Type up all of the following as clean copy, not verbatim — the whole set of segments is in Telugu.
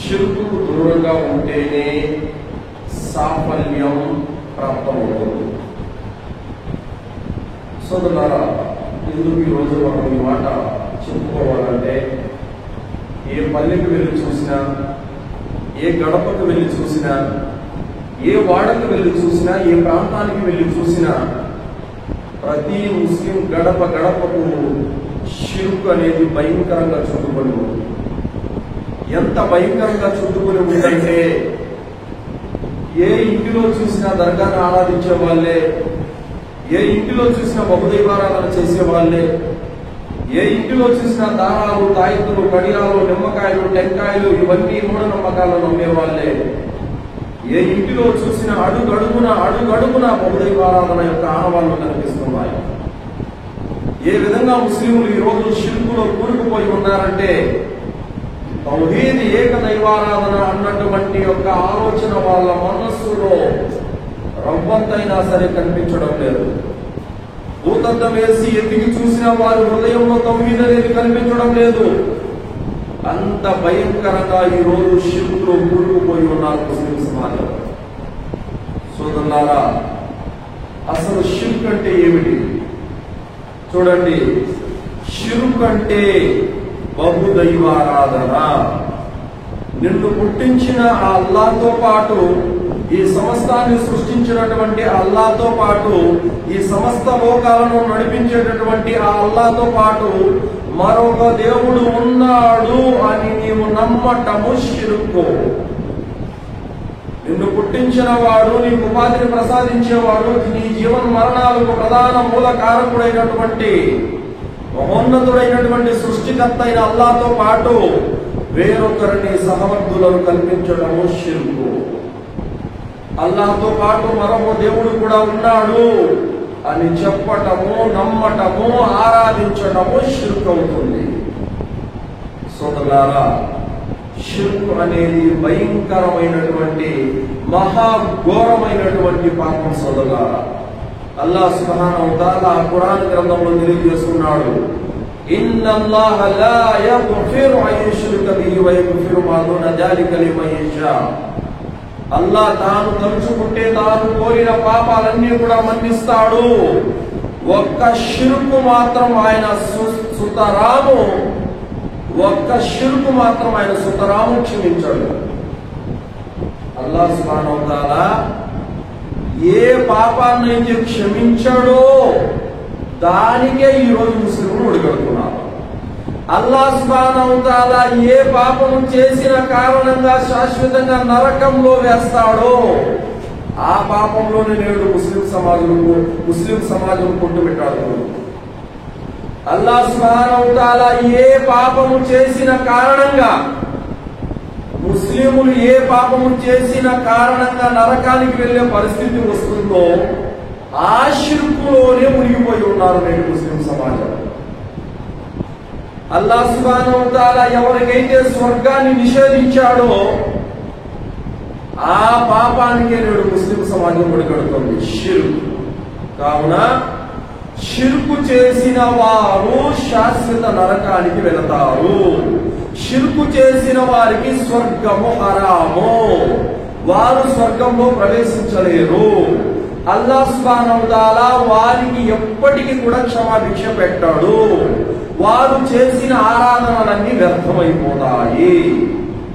షిర్కుకు దూరంగా ఉంటేనే సాఫల్యం ప్రాప్తమవుతుంది. సోదరులారా, ఎందుకు ఈరోజు మనం ఈ మాట చెప్పుకోవాలంటే, ఏ పల్లెకు వెళ్ళి చూసినా, ఏ గడపకు వెళ్ళి చూసినా, ఏ వాడకు వెళ్ళి చూసినా, ఏ ప్రాంతానికి వెళ్ళి చూసినా, ప్రతి ముస్లిం గడప గడపకు షిర్క్ అనేది భయంకరంగా చుట్టుకొని ఉంది. ఎంత భయంకరంగా చుట్టుకొని ఉందంటే, ఏ ఇంటిలో చూసినా దర్గాను ఆరాధించే వాళ్ళే, ఏ ఇంటిలో చూసినా బహుదైవారాధన చేసే వాళ్ళే, ఏ ఇంటిలో చూసినా దారాలు, తాయెత్తులు, కడియాలు, నిమ్మకాయలు, టెంకాయలు ఇవన్నీ మూఢనమ్మకాలు నమ్మే వాళ్ళే. ఏ ఇంటిలో చూసినా అడుగడుగున బహుదైవారాధన యొక్క ఆనవాళ్లు కనిపిస్తున్నాయి. ఏ విధంగా ముస్లింలు ఈరోజు షిర్కులో కూరుకుపోయి ఉన్నారంటే, తౌహీద్ ఏకదైవారాధన అన్నటువంటి యొక్క ఆలోచన వాళ్ళ మనస్సులో రవ్వంతైనా సరే కనిపించడం లేదు. భూతద్దం వేసి ఎదిగి చూసిన వారి హృదయంలో తౌహీద్ అనేది కనిపించడం లేదు. అంత భయంకరంగా ఈరోజు షిర్కులో కూరుకుపోయి ఉన్నారు ముస్లిం సమాజం. సోదరులారా, అసలు షిర్క్ అంటే ఏమిటి చూడండి. షిర్క్ అంటే బహుదైవారాధన. నిన్ను పుట్టించిన ఆ అల్లాహ్తో పాటు, ఈ సమస్తాన్ని సృష్టించినటువంటి అల్లాహ్తో పాటు, ఈ సమస్త లోకాలను నడిపించేటటువంటి ఆ అల్లాహ్తో పాటు మరొక దేవుడు ఉన్నాడు అని నీవు నమ్మటము షిర్కు. నిన్ను పుట్టించిన వాడు, నీకు ఉపాధిని ప్రసాదించేవాడు, నీ జీవన మరణాలకు ప్రధాన మూల కారకుడైనటువంటి మహోన్నతుడైనటువంటి సృష్టికర్త అయిన అల్లాహ్తో పాటు వేరొకరిని సహవర్తులను కల్పించడము షిర్కు. అల్లాహ్తో పాటు మరొక దేవుడు కూడా ఉన్నాడు అని చెప్పటము, నమ్మటము, ఆరాధించటము షిర్క్ అవుతుంది. సోదరులారా, షిర్క్ అనేది భయంకరమైనటువంటి మహాఘోరమైనటువంటి పాపం. సోదరులారా, అల్లాహ్ సుబ్హానహు వ తఆలా ఖురాన్ గ్రంథంలో తెలియజేస్తున్నాడు, ఇన్నల్లాహ లా యగ్ఫిరు అన్ యుష్రిక బిహి వ యగ్ఫిరు మా దూన జాలిక లిమన్ యషా. అల్లాహ్ తాను తలుచుకుంటే తాను కోరిన పాపాలన్నీ కూడా మన్నిస్తాడు. ఒక్క షిర్కు మాత్రం ఆయన సుతరాము క్షమించాడు. అల్లాహ్ సుబ్హానహు వ తఆలా ఏ పాపాన్నైతే క్షమించాడో దానికే ఈరోజు ముస్లింలు ఒడిగడుతున్నారు. అల్లాహ్ సుబ్హానహు వ తఆలా ఏ పాపము చేసిన కారణంగా శాశ్వతంగా నరకంలో వేస్తాడో ఆ పాపంలోనే నేడు ముస్లిం సమాజం కొట్టుమిట్టాడుతుంది. అల్లాహ్ సుబ్హానహు వ తఆలా ఏ పాపము చేసిన కారణంగా, ముస్లిములు ఏ పాపము చేసిన కారణంగా నరకానికి వెళ్లే పరిస్థితి వస్తుందో ఆ షిర్కులోనే మునిగిపోయి ఉన్నారు నేడు ముస్లిం సమాజం. అల్లాహ్ సుబ్హానహు వ తఆలా ఎవరికైతే స్వర్గాన్ని నిషేధించాడో ఆ పాపానికే నేడు ముస్లిం సమాజం ఒడిగడుతుంది, షిర్క్. కావున షిర్కు చేసిన వారు శాశ్వత నరకానికి వెళతారు. షిర్కు చేసిన వారికి స్వర్గము హరాము, వారు స్వర్గంలో ప్రవేశించలేరు. అల్లాహ్ సుబ్హానహు వ తఆలా వారికి ఎప్పటికీ కూడా క్షమాభిక్ష పెట్టాడు. వారు చేసిన ఆరాధనలన్నీ వ్యర్థమైపోతాయి.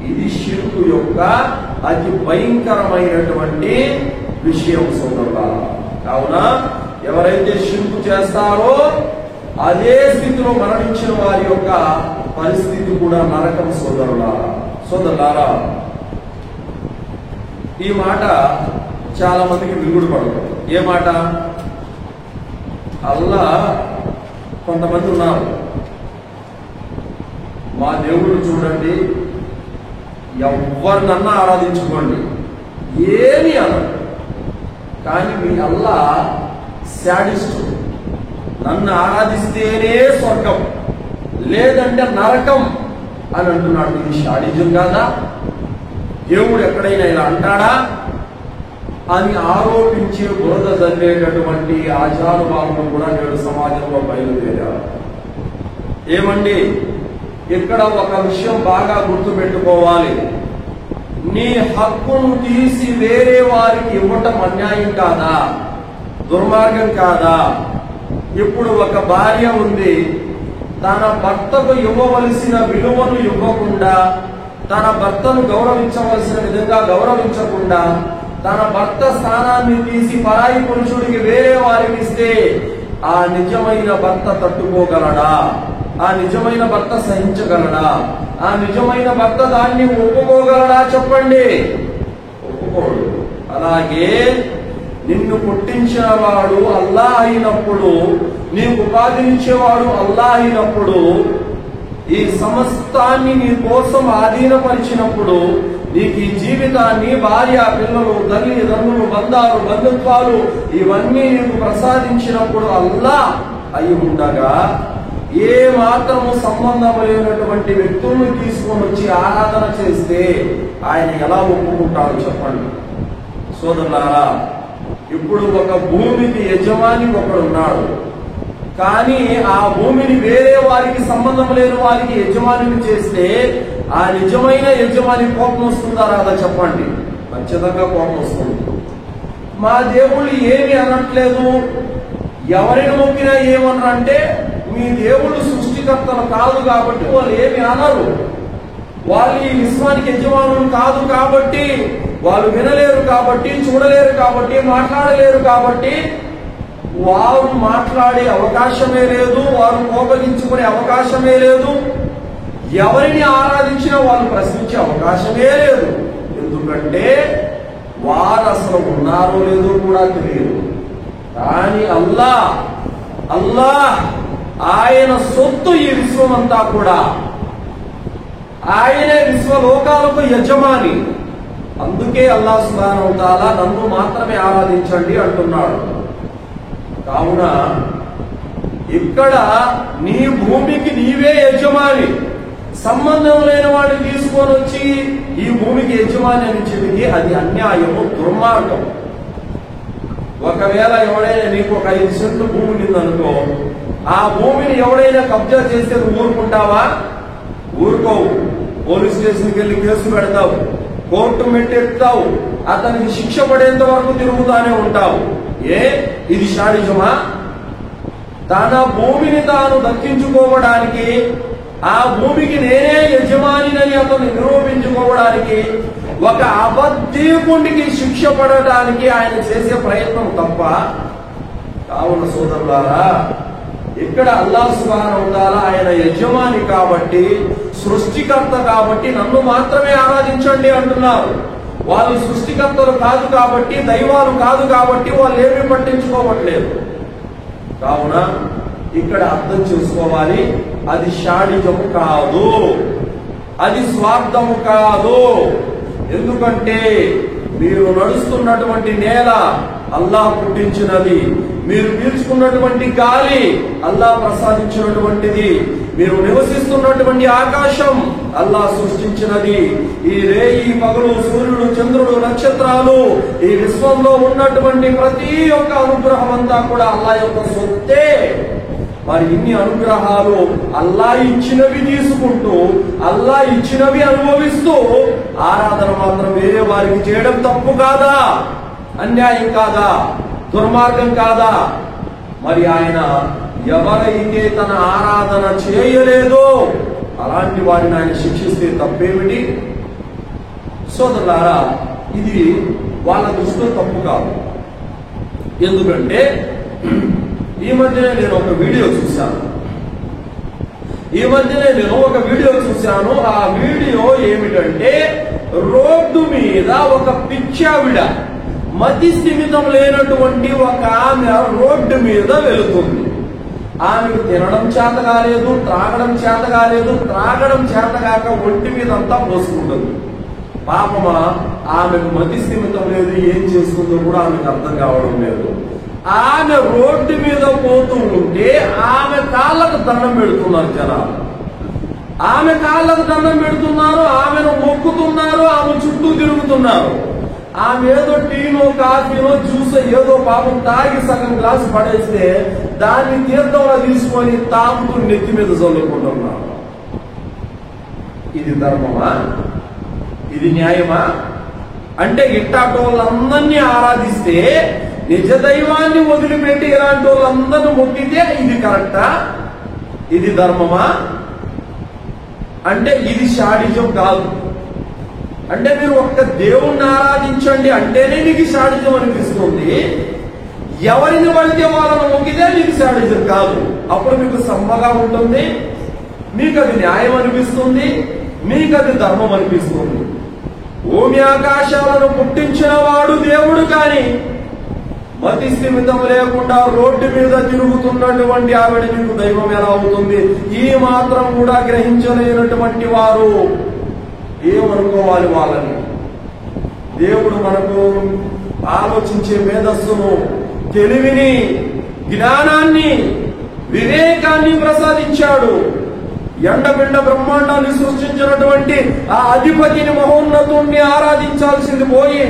ఇది షిర్కు యొక్క అతి భయంకరమైనటువంటి విషయం సోదరులారా. కావున ఎవరైతే షిర్కు చేస్తారో అదే స్థితిలో మరణించిన వారి యొక్క పరిస్థితి కూడా నరకం. సోదరులారా, ఈ మాట చాలా మందికి మిగుడు పడదు. ఏ మాట? అల్లాహ్ కొంతమంది ఉన్నారు, మా దేవుడు చూడండి, ఎవరినన్నా ఆరాధించుకోండి, ఏమి అనరు, కానీ మీ అల్లాహ్ శాడిస్టు, నన్ను ఆరాధిస్తేనే స్వర్గం లేదంటే నరకం అని అంటున్నాడు. ఇది శాడిజం కాదా? దేవుడు ఎక్కడైనా ఇలా అంటాడా అని ఆరోపించే బురద జల్లేటటువంటి ఆచారవాదులు కూడా నేడు సమాజంలో బయలుదేరారు. ఏమండి, ఇక్కడ ఒక విషయం బాగా గుర్తుపెట్టుకోవాలి. నీ హక్కును తీసి వేరే వారికి ఇవ్వటం అన్యాయం కాదా, దుర్మార్గం కాదా? ఇప్పుడు ఒక భార్య ఉంది, తన భర్తకు ఇవ్వవలసిన విలువను ఇవ్వకుండా, తన భర్తను గౌరవించవలసిన విధంగా గౌరవించకుండా, తన భర్త స్థానాన్ని తీసి పరాయి పురుషుడికి వేరే వారికి ఇస్తే ఆ నిజమైన భర్త తట్టుకోగలడా? ఆ నిజమైన భర్త సహించగలడా? ఆ నిజమైన భర్త దాన్ని ఒప్పుకోగలడా? చెప్పండి. ఒప్పుకోడు. అలాగే నిన్ను పుట్టించిన వాడు అల్లా అయినప్పుడు, నీకు ఉపాధినిచ్చేవాడు అల్లా అయినప్పుడు, ఈ సమస్తాన్ని నీ కోసం ఆధీనపరిచినప్పుడు, నీకు ఈ జీవితాన్ని, భార్య, పిల్లలు, తల్లిదండ్రులు, బంధాలు, బంధుత్వాలు ఇవన్నీ నీకు ప్రసాదించినప్పుడు అల్లా అయి ఉండగా ఏ మాత్రము సంబంధం లేనటువంటి వ్యక్తులను తీసుకొని వచ్చి ఆరాధన చేస్తే ఆయన ఎలా ఒప్పుకుంటారు చెప్పండి. సోదరులారా, ఇప్పుడు ఒక భూమికి యజమాని ఒకడున్నాడు, కానీ ఆ భూమిని వేరే వారికి సంబంధం లేని వారికి యజమానిని చేస్తే ఆ నిజమైన యజమాని కోపం వస్తుందా రాదా చెప్పండి? ఖచ్చితంగా కోపం వస్తుంది. మా దేవుళ్ళు ఏమి అనట్లేదు, ఎవరిని మొక్కినా ఏమన్నారంటే మీ దేవుళ్ళు సృష్టికర్తలు కాదు కాబట్టి వాళ్ళు ఏమి అనరు, వాళ్ళు ఈ విశ్వానికి యజమానులు కాదు కాబట్టి, వాళ్ళు వినలేరు కాబట్టి, చూడలేరు కాబట్టి, మాట్లాడలేరు కాబట్టి వారు మాట్లాడే అవకాశమే లేదు, వారు కోపగించుకునే అవకాశమే లేదు, ఎవరిని ఆరాధించినా వాళ్ళు ప్రశ్నించే అవకాశమే లేదు. ఎందుకంటే వారు అసలు ఉన్నారో లేదో కూడా తెలియదు. కానీ అల్లా ఆయన సొత్తు ఈ విశ్వం అంతా కూడా, ఆయనే విశ్వలోకాలకు యజమాని. అందుకే అల్లాహ్ సుబ్హానహు వ తఆలా నన్ను మాత్రమే ఆరాధించండి అంటున్నాడు. కావున ఇక్కడ నీ భూమికి నీవే యజమాని, సంబంధం లేని వాడిని తీసుకొని వచ్చి ఈ భూమికి యజమాని అని చెబితే అది అన్యాయము, దుర్మార్గం. ఒకవేళ ఎవడైనా నీకు ఒక 5 సెంట్లు భూమి ఉందనుకో, ఆ భూమిని ఎవడైనా కబ్జా చేస్తే నువ్వు ఊరుకుంటావా? ఊరుకోవు. పోలీస్ స్టేషన్కి వెళ్ళి కేసు పెడతావు, కోర్టు మెట్టెత్తావు, అతనికి శిక్ష పడేంత వరకు తిరుగుతానే ఉంటావు. ఇది షాడిజమా? తన భూమిని తాను దక్కించుకోవడానికి, ఆ భూమికి నేనే యజమానినని అతను నిరూపించుకోవడానికి, ఒక అబద్ధీకుడికి శిక్ష పడటానికి ఆయన చేసే ప్రయత్నం తప్ప. కావున సోదరులారా, ఇక్కడ అల్లాహ్ సుబ్హానహు వ తఆలా ఆయన యజమాని కాబట్టి, సృష్టికర్త కాబట్టి నన్ను మాత్రమే ఆరాధించండి అంటున్నారు. వాళ్ళు సృష్టికర్తలు కాదు కాబట్టి, దైవాలు కాదు కాబట్టి వాళ్ళు ఏమీ పట్టించుకోవట్లేదు. కావున ఇక్కడ అర్థం చేసుకోవాలి, అది షాడిజము కాదు, అది స్వార్థము కాదు. ఎందుకంటే మీరు నడుస్తున్నటువంటి నేల అల్లాహ్ పుట్టించినది, మీరు పీల్చుకున్నటువంటి గాలి అల్లాహ్ ప్రసాదించినటువంటిది, మీరు నివసిస్తున్నటువంటి ఆకాశం అల్లాహ్ సృష్టించినది, ఈ రేయి పగలు, సూర్యుడు, చంద్రుడు, నక్షత్రాలు, ఈ విశ్వంలో ఉన్నటువంటి ప్రతి ఒక్క అనుగ్రహం అంతా కూడా అల్లాహ్ యొక్క సొత్తే. మరి ఇన్ని అనుగ్రహాలు అల్లాహ్ ఇచ్చినవి తీసుకుంటూ, అల్లాహ్ ఇచ్చినవి అనుభవిస్తూ ఆరాధన మాత్రం వేరే వారికి చేయడం తప్పు కాదా? అన్యాయం కాదా? దుర్మార్గం కాదా? మరి ఆయన ఎవరైతే తన ఆరాధన చేయలేదో అలాంటి వారిని ఆయన శిక్షిస్తే తప్పేమిటి? సోదరులారా, ఇది వాళ్ళ దృష్టిలో తప్పు కాదు. ఎందుకంటే ఈ మధ్యనే నేను ఒక వీడియో చూశాను. ఆ వీడియో ఏమిటంటే, రోడ్డు మీద ఒక పిచ్చావిడ, మతి స్థిమితం లేనటువంటి ఒక ఆమె రోడ్డు మీద వెళుతుంది. ఆమెకు తినడం చేత కాలేదు, త్రాగడం చేత కాలేదు, త్రాగడం చేతగాక ఒంటి మీద అంతా పోసుకుంటుంది. పాపమా, ఆమెకు మతి స్థిమితం లేదు, ఏం చేస్తుందో కూడా ఆమెకు అర్థం కావడం లేదు. ఆమె రోడ్డు మీద పోతూ ఉంటే ఆమె కాళ్ళకు దండం పెడుతున్నారు జనాలు. ఆమె కాళ్ళకు దండం పెడుతున్నారు, ఆమెను మొక్కుతున్నారు, ఆమె చుట్టూ తిరుగుతున్నారు. ఆమె ఏదో టీనో, కాఫీనో, జ్యూస్ ఏదో పాపం తాగి సగం గ్లాసు పడేస్తే దాన్ని తీర్థంలో తీసుకొని తాగుతూ నెత్తి మీద చల్లుకుంటున్నారు. ఇది ధర్మమా? ఇది న్యాయమా? అంటే ఇట్టాటి వాళ్ళందరినీ ఆరాధిస్తే, నిజ దైవాన్ని వదిలిపెట్టి ఇలాంటి వాళ్ళందరినీ మొక్కితే ఇది కరెక్టా? ఇది ధర్మమా? అంటే ఇది షాడిజం కాదు. అంటే మీరు ఒక్క దేవుణ్ణి ఆరాధించండి అంటేనే నీకు షాడిజం అనిపిస్తుంది. ఎవరిని పడితే వాళ్ళని మొక్కితే నీకు షాడిజం కాదు. అప్పుడు మీకు సమ్మగా ఉంటుంది, మీకు అది న్యాయం అనిపిస్తుంది, మీకు అది ధర్మం అనిపిస్తుంది. భూమి ఆకాశాలను పుట్టించిన వాడు దేవుడు, కానీ మతి స్థిమితం లేకుండా రోడ్డు మీద తిరుగుతున్నటువంటి ఆవిడ మీకు దైవం ఎలా అవుతుంది? ఈ మాత్రం కూడా గ్రహించలేనటువంటి వారు ఏమనుకోవాలి వాళ్ళని? దేవుడు మనకు ఆలోచించే మేధస్సును, తెలివిని, జ్ఞానాన్ని, వివేకాన్ని ప్రసాదించాడు. ఎండబిండ బ్రహ్మాండాన్ని సృష్టించినటువంటి ఆ అధిపతిని, మహోన్నతుణ్ణి ఆరాధించాల్సింది పోయి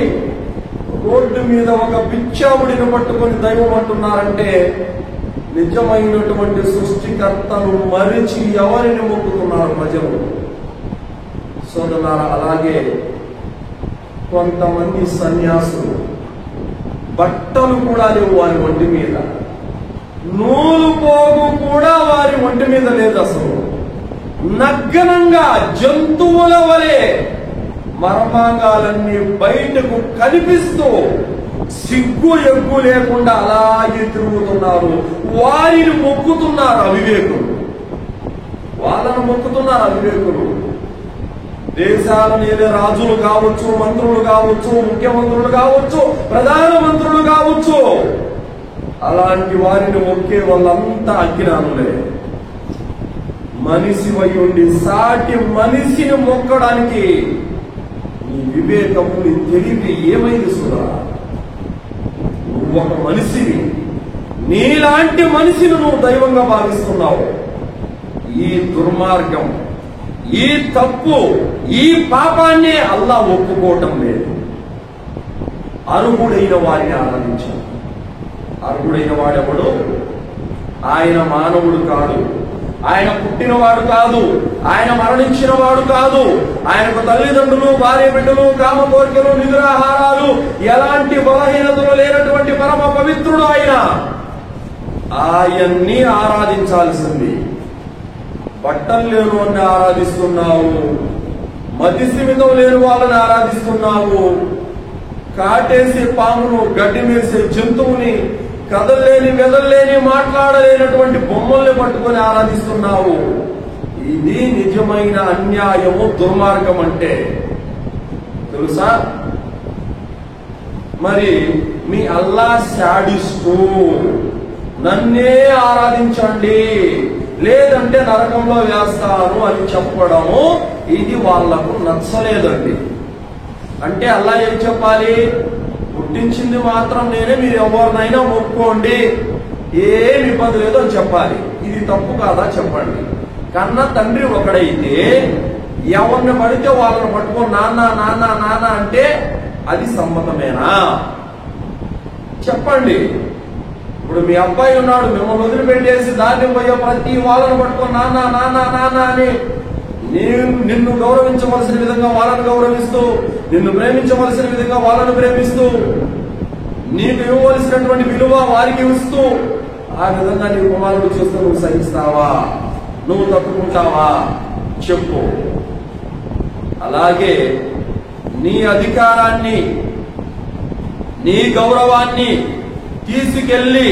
రోడ్డు మీద ఒక పిచ్చావుడిని పట్టుకొని దైవం అంటున్నారంటే నిజమైనటువంటి సృష్టికర్తను మరిచి ఎవరిని మొక్కుతున్నారు ప్రజలు? సోదరులారా, అలాగే కొంతమంది సన్యాసులు బట్టలు కూడా లేవు వారి ఒంటి మీద, నూలు పోగు కూడా వారి ఒంటి మీద లేదు. అసలు నగ్నంగా జంతువుల వలె మర్మాంగాలన్నీ బయటకు కనిపిస్తూ సిగ్గు ఎగ్గు లేకుండా అలాగే తిరుగుతున్నారు. వారిని మొక్కుతున్నారు అవివేకులు, వాళ్ళను మొక్కుతున్నారు అవివేకులు. దేశాలను ఏదే రాజులు కావచ్చు, మంత్రులు కావచ్చు, ముఖ్యమంత్రులు కావచ్చు, ప్రధానమంత్రులు కావచ్చు, అలాంటి వారిని మొక్కే వాళ్ళంతా అజ్ఞానులే. మనిషి వై ఉండి సాటి మనిషిని మొక్కడానికి నీ వివేకము, నీ తెలివి ఏమైంది సురా? నువ్వు ఒక మనిషిని, నీలాంటి మనిషిని నువ్వు దైవంగా భావిస్తున్నావు. ఈ దుర్మార్గం, ఈ తప్పు, ఈ పాపాన్ని అల్లా ఒప్పుకోవటం లేదు. అర్హుడైన వారిని ఆరాధించాడు. అర్హుడైన వాడెవడు? ఆయన మానవుడు కాదు, ఆయన పుట్టినవాడు కాదు, ఆయన మరణించిన వాడు కాదు. ఆయనకు తల్లిదండ్రులు, భార్య బిడ్డలు, కామ కోరికలు, నిద్రాహారాలు, ఎలాంటి బలహీనతలు లేనటువంటి పరమ పవిత్రుడు ఆయన. ఆయన్ని ఆరాధించాల్సింది. బట్టలు లేని వాడిని ఆరాధిస్తున్నావు, మతి స్థిమితం లేని వాళ్ళని ఆరాధిస్తున్నావు, కాటేసే పామును, గడ్డి మేసే జంతువుని, కదల్లేని మెదల్లేని మాట్లాడలేనటువంటి బొమ్మల్ని పట్టుకొని ఆరాధిస్తున్నావు. ఇది నిజమైన అన్యాయము, దుర్మార్గం అంటే తెలుసా? మరి మీ అల్లా శాడిస్టు, నన్నే ఆరాధించండి లేదంటే నరకంలో వేస్తాను అని చెప్పడము ఇది వాళ్లకు నచ్చలేదండి. అంటే అల్లా ఏం చెప్పాలి? పుట్టించింది మాత్రం నేనే, మీరు ఎవరినైనా మొక్కుకోండి, ఏమి ఇబ్బంది లేదు అని చెప్పాలి. ఇది తప్పు కాదా చెప్పండి? కన్న తండ్రి ఒకడైతే ఎవరిని పడితే వాళ్ళని పట్టుకొని నాన్న నాన్న నాన్న అంటే అది సమ్మతమేనా? చెప్పండి. ఇప్పుడు మీ అబ్బాయి ఉన్నాడు, మిమ్మల్ని వదిలిపెట్టేసి దాన్ని పోయే ప్రతి వాళ్ళని పట్టుకొని నాన్న నాన్న నాన్న అని నిన్ను గౌరవించవలసిన విధంగా వాళ్ళని గౌరవిస్తూ, నిన్ను ప్రేమించవలసిన విధంగా వాళ్ళను ప్రేమిస్తూ, నీకు ఇవ్వవలసినటువంటి విలువ వారికి ఇస్తూ, ఆ విధంగా నీ కుమారుడు చూస్తూ నువ్వు సహిస్తావా? నువ్వు తప్పుకుంటావా? చెప్పు. అలాగే నీ అధికారాన్ని, నీ గౌరవాన్ని తీసుకెళ్లి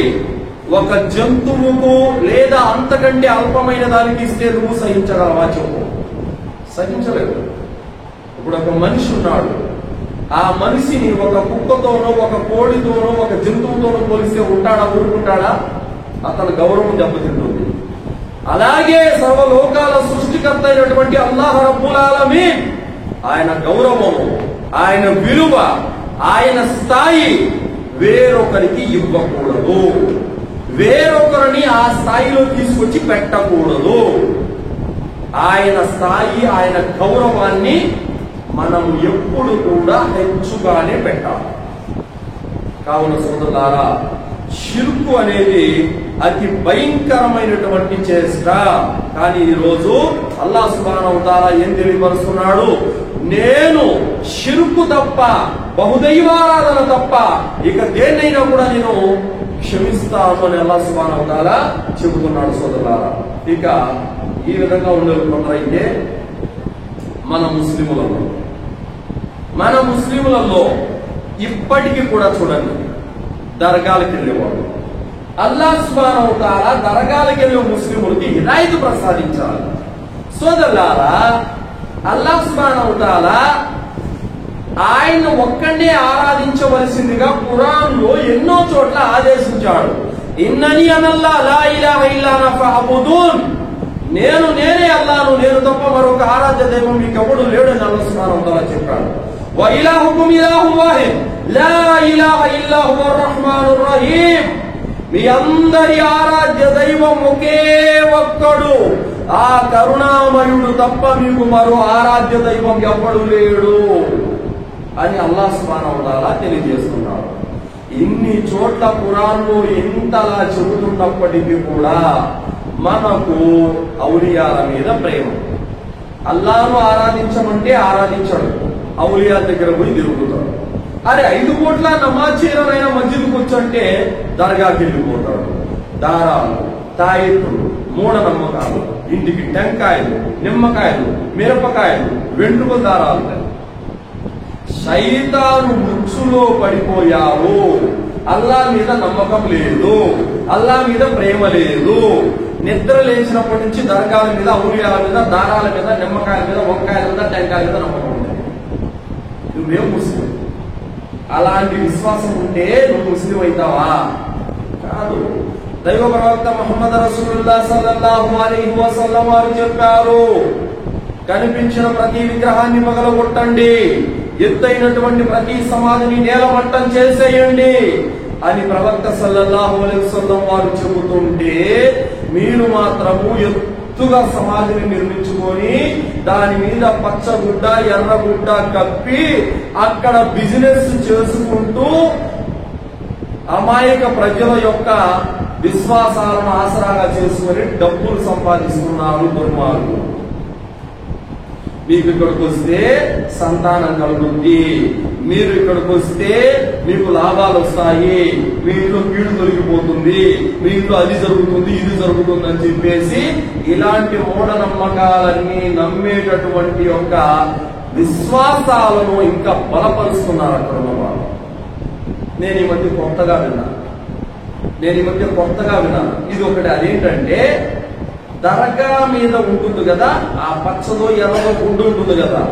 ఒక జంతువుకు లేదా అంతకంటే అల్పమైన దానికి ఇస్తే నువ్వు సహించగలవా? చెప్పు. సహించలేదు. ఇప్పుడు ఒక మనిషి ఉన్నాడు, ఆ మనిషిని ఒక కుక్కతోనో, ఒక కోడితోనో, ఒక జంతువుతోనో పోలిస్తే ఉంటాడా? ఊరుకుంటాడా? అతని గౌరవం దెబ్బతింటుంది. అలాగే సర్వలోకాల సృష్టికర్త అయినటువంటి అల్లాహ్ రబ్బుల్ ఆలమీన్, ఆయన గౌరవము, ఆయన విలువ, ఆయన స్థాయి వేరొకరికి ఇవ్వకూడదు, వేరొకరిని ఆ స్థాయిలో తీసుకొచ్చి పెట్టకూడదు. ఆయన స్థాయి, ఆయన గౌరవాన్ని మనం ఎప్పుడు కూడా హెచ్చుగానే పెట్టాలి. కావున సోదరులారా, షిర్కు అనేది అతి భయంకరమైనటువంటి చేష్ట. కానీ ఈరోజు అల్లాహ్ సుబ్హానహు వ తఆలా ఏం తెలియపరుస్తున్నాడు? నేను షిర్కు తప్ప, బహుదైవారాధన తప్ప ఇక దేన్నైనా కూడా నేను క్షమిస్తాను అని అల్లాహ్ సుబ్హానహు వ తఆలా చెబుతున్నాడు సోదరులారా. ఇక ఈ విధంగా ఉండేవారైతే మన ముస్లిములలో ఇప్పటికీ కూడా చూడండి, దర్గాలకు వెళ్ళేవాడు. అల్లాహ్ సుబ్హానహు వ తఆలా దర్గాలకు వెళ్ళే ముస్లిములకి హిదాయత్ ప్రసాదించాలి. సోదరులారా, అల్లాహ్ సుబ్హానహు వ తఆలా ఆయన ఒక్కడే ఆరాధించవలసిందిగా ఖురాన్లో ఎన్నో చోట్ల ఆదేశించాడు. ఇన్నని అనల్లా లా ఇలాహ ఇల్లా అనా ఫఅబుదూన్, నేనే అల్లాహ్ను, నేను తప్ప మరొక ఆరాధ్య దైవం మీకెవడు లేడని అల్లాహ్ సుబ్హానహు వ తఆలా చెప్పాడు. వ ఇలాహుకుం ఇలాహున్ వాహిద్ లా ఇలాహ ఇల్లా హువర్ రహ్మానుర్ రహీం, మీ అందరి ఆరాధ్య దైవం ఒకే ఒక్కడు, ఆ కరుణామయుడు తప్ప మీకు మరో ఆరాధ్య దైవం ఎవ్వడు లేడు అని అల్లాహ్ సుబ్హానహు వ తఆలా తెలియజేస్తున్నాడు. ఇన్ని చోట్ల ఖురాన్లో ఇంతలా చెబుతున్నప్పటికీ కూడా మనకు ఔలియాల మీద ప్రేమ. అల్లాహ్ను ఆరాధించమంటే ఆరాధించడు, ఔలియాల దగ్గర పోయి తిరుగుతాడు. అరే 5 కోట్ల నమాజ్ చేయరైనా మస్జిద్కు వచ్చంటే దర్గాకి వెళ్ళిపోతాడు. దారాలు, తాయెత్తులు, మూఢనమ్మకాలు, ఇంటికి టెంకాయలు, నిమ్మకాయలు, మిరపకాయలు, వెంట్రుకల దారాలు. శైతాను ముచ్చులో పడిపోయారు. అల్లాహ్ మీద నమ్మకం లేదు, అల్లాహ్ మీద ప్రేమ లేదు. నిద్ర లేచినప్పటి నుంచి దర్గాల మీద, ఔలియాల మీద, దారాల మీద, నిమ్మకాయల మీద, వంకాయల మీద, టెంకాయల మీద నమ్మకం ఉంది. నువ్వేం ముస్లిం? అలాంటి విశ్వాసం ఉంటే నువ్వు ముస్లిం అవుతావా? కాదు. దైవ ప్రవక్త ముహమ్మద్ రసూలుల్లాహ్ సల్లల్లాహు అలైహి వసల్లం వారు చెప్పారు, కనిపించిన ప్రతి విగ్రహాన్ని పగలగొట్టండి, ఎత్తైనటువంటి ప్రతి సమాధిని నేలమట్టం చేసేయండి అని ప్రవక్త సల్లల్లాహు అలైహి వసల్లం వారు చెబుతుంటే, మీరు మాత్రము ఎత్తుగా సమాధిని నిర్మించుకొని దాని మీద పచ్చగుడ్డ, ఎర్రగుడ్డ కప్పి అక్కడ బిజినెస్ చేసుకుంటూ అమాయక ప్రజల యొక్క విశ్వాసాలను ఆసరాగా చేసుకుని డబ్బులు సంపాదిస్తున్నారు దుర్మార్గులు. మీకు ఇక్కడికి వస్తే సంతానం కలుగుతుంది, మీరు ఇక్కడికి వస్తే మీకు లాభాలు వస్తాయి, మీ ఇంట్లో కీడు తొలగిపోతుంది, మీ ఇంట్లో అది జరుగుతుంది, ఇది జరుగుతుంది అని చెప్పేసి ఇలాంటి మూఢనమ్మకాలన్నీ నమ్మేటటువంటి యొక్క విశ్వాసాలను ఇంకా బలపరుస్తున్నారు అక్కడ ఉన్న వాళ్ళు. నేను ఈ మధ్య కొత్తగా విన్నాను ఇది ఒకటి. అదేంటంటే, దర్గా మీద ఉంటుంది కదా, ఆ పచ్చదో ఎర్రదో గుడ్డ ఉంటుంది కదా,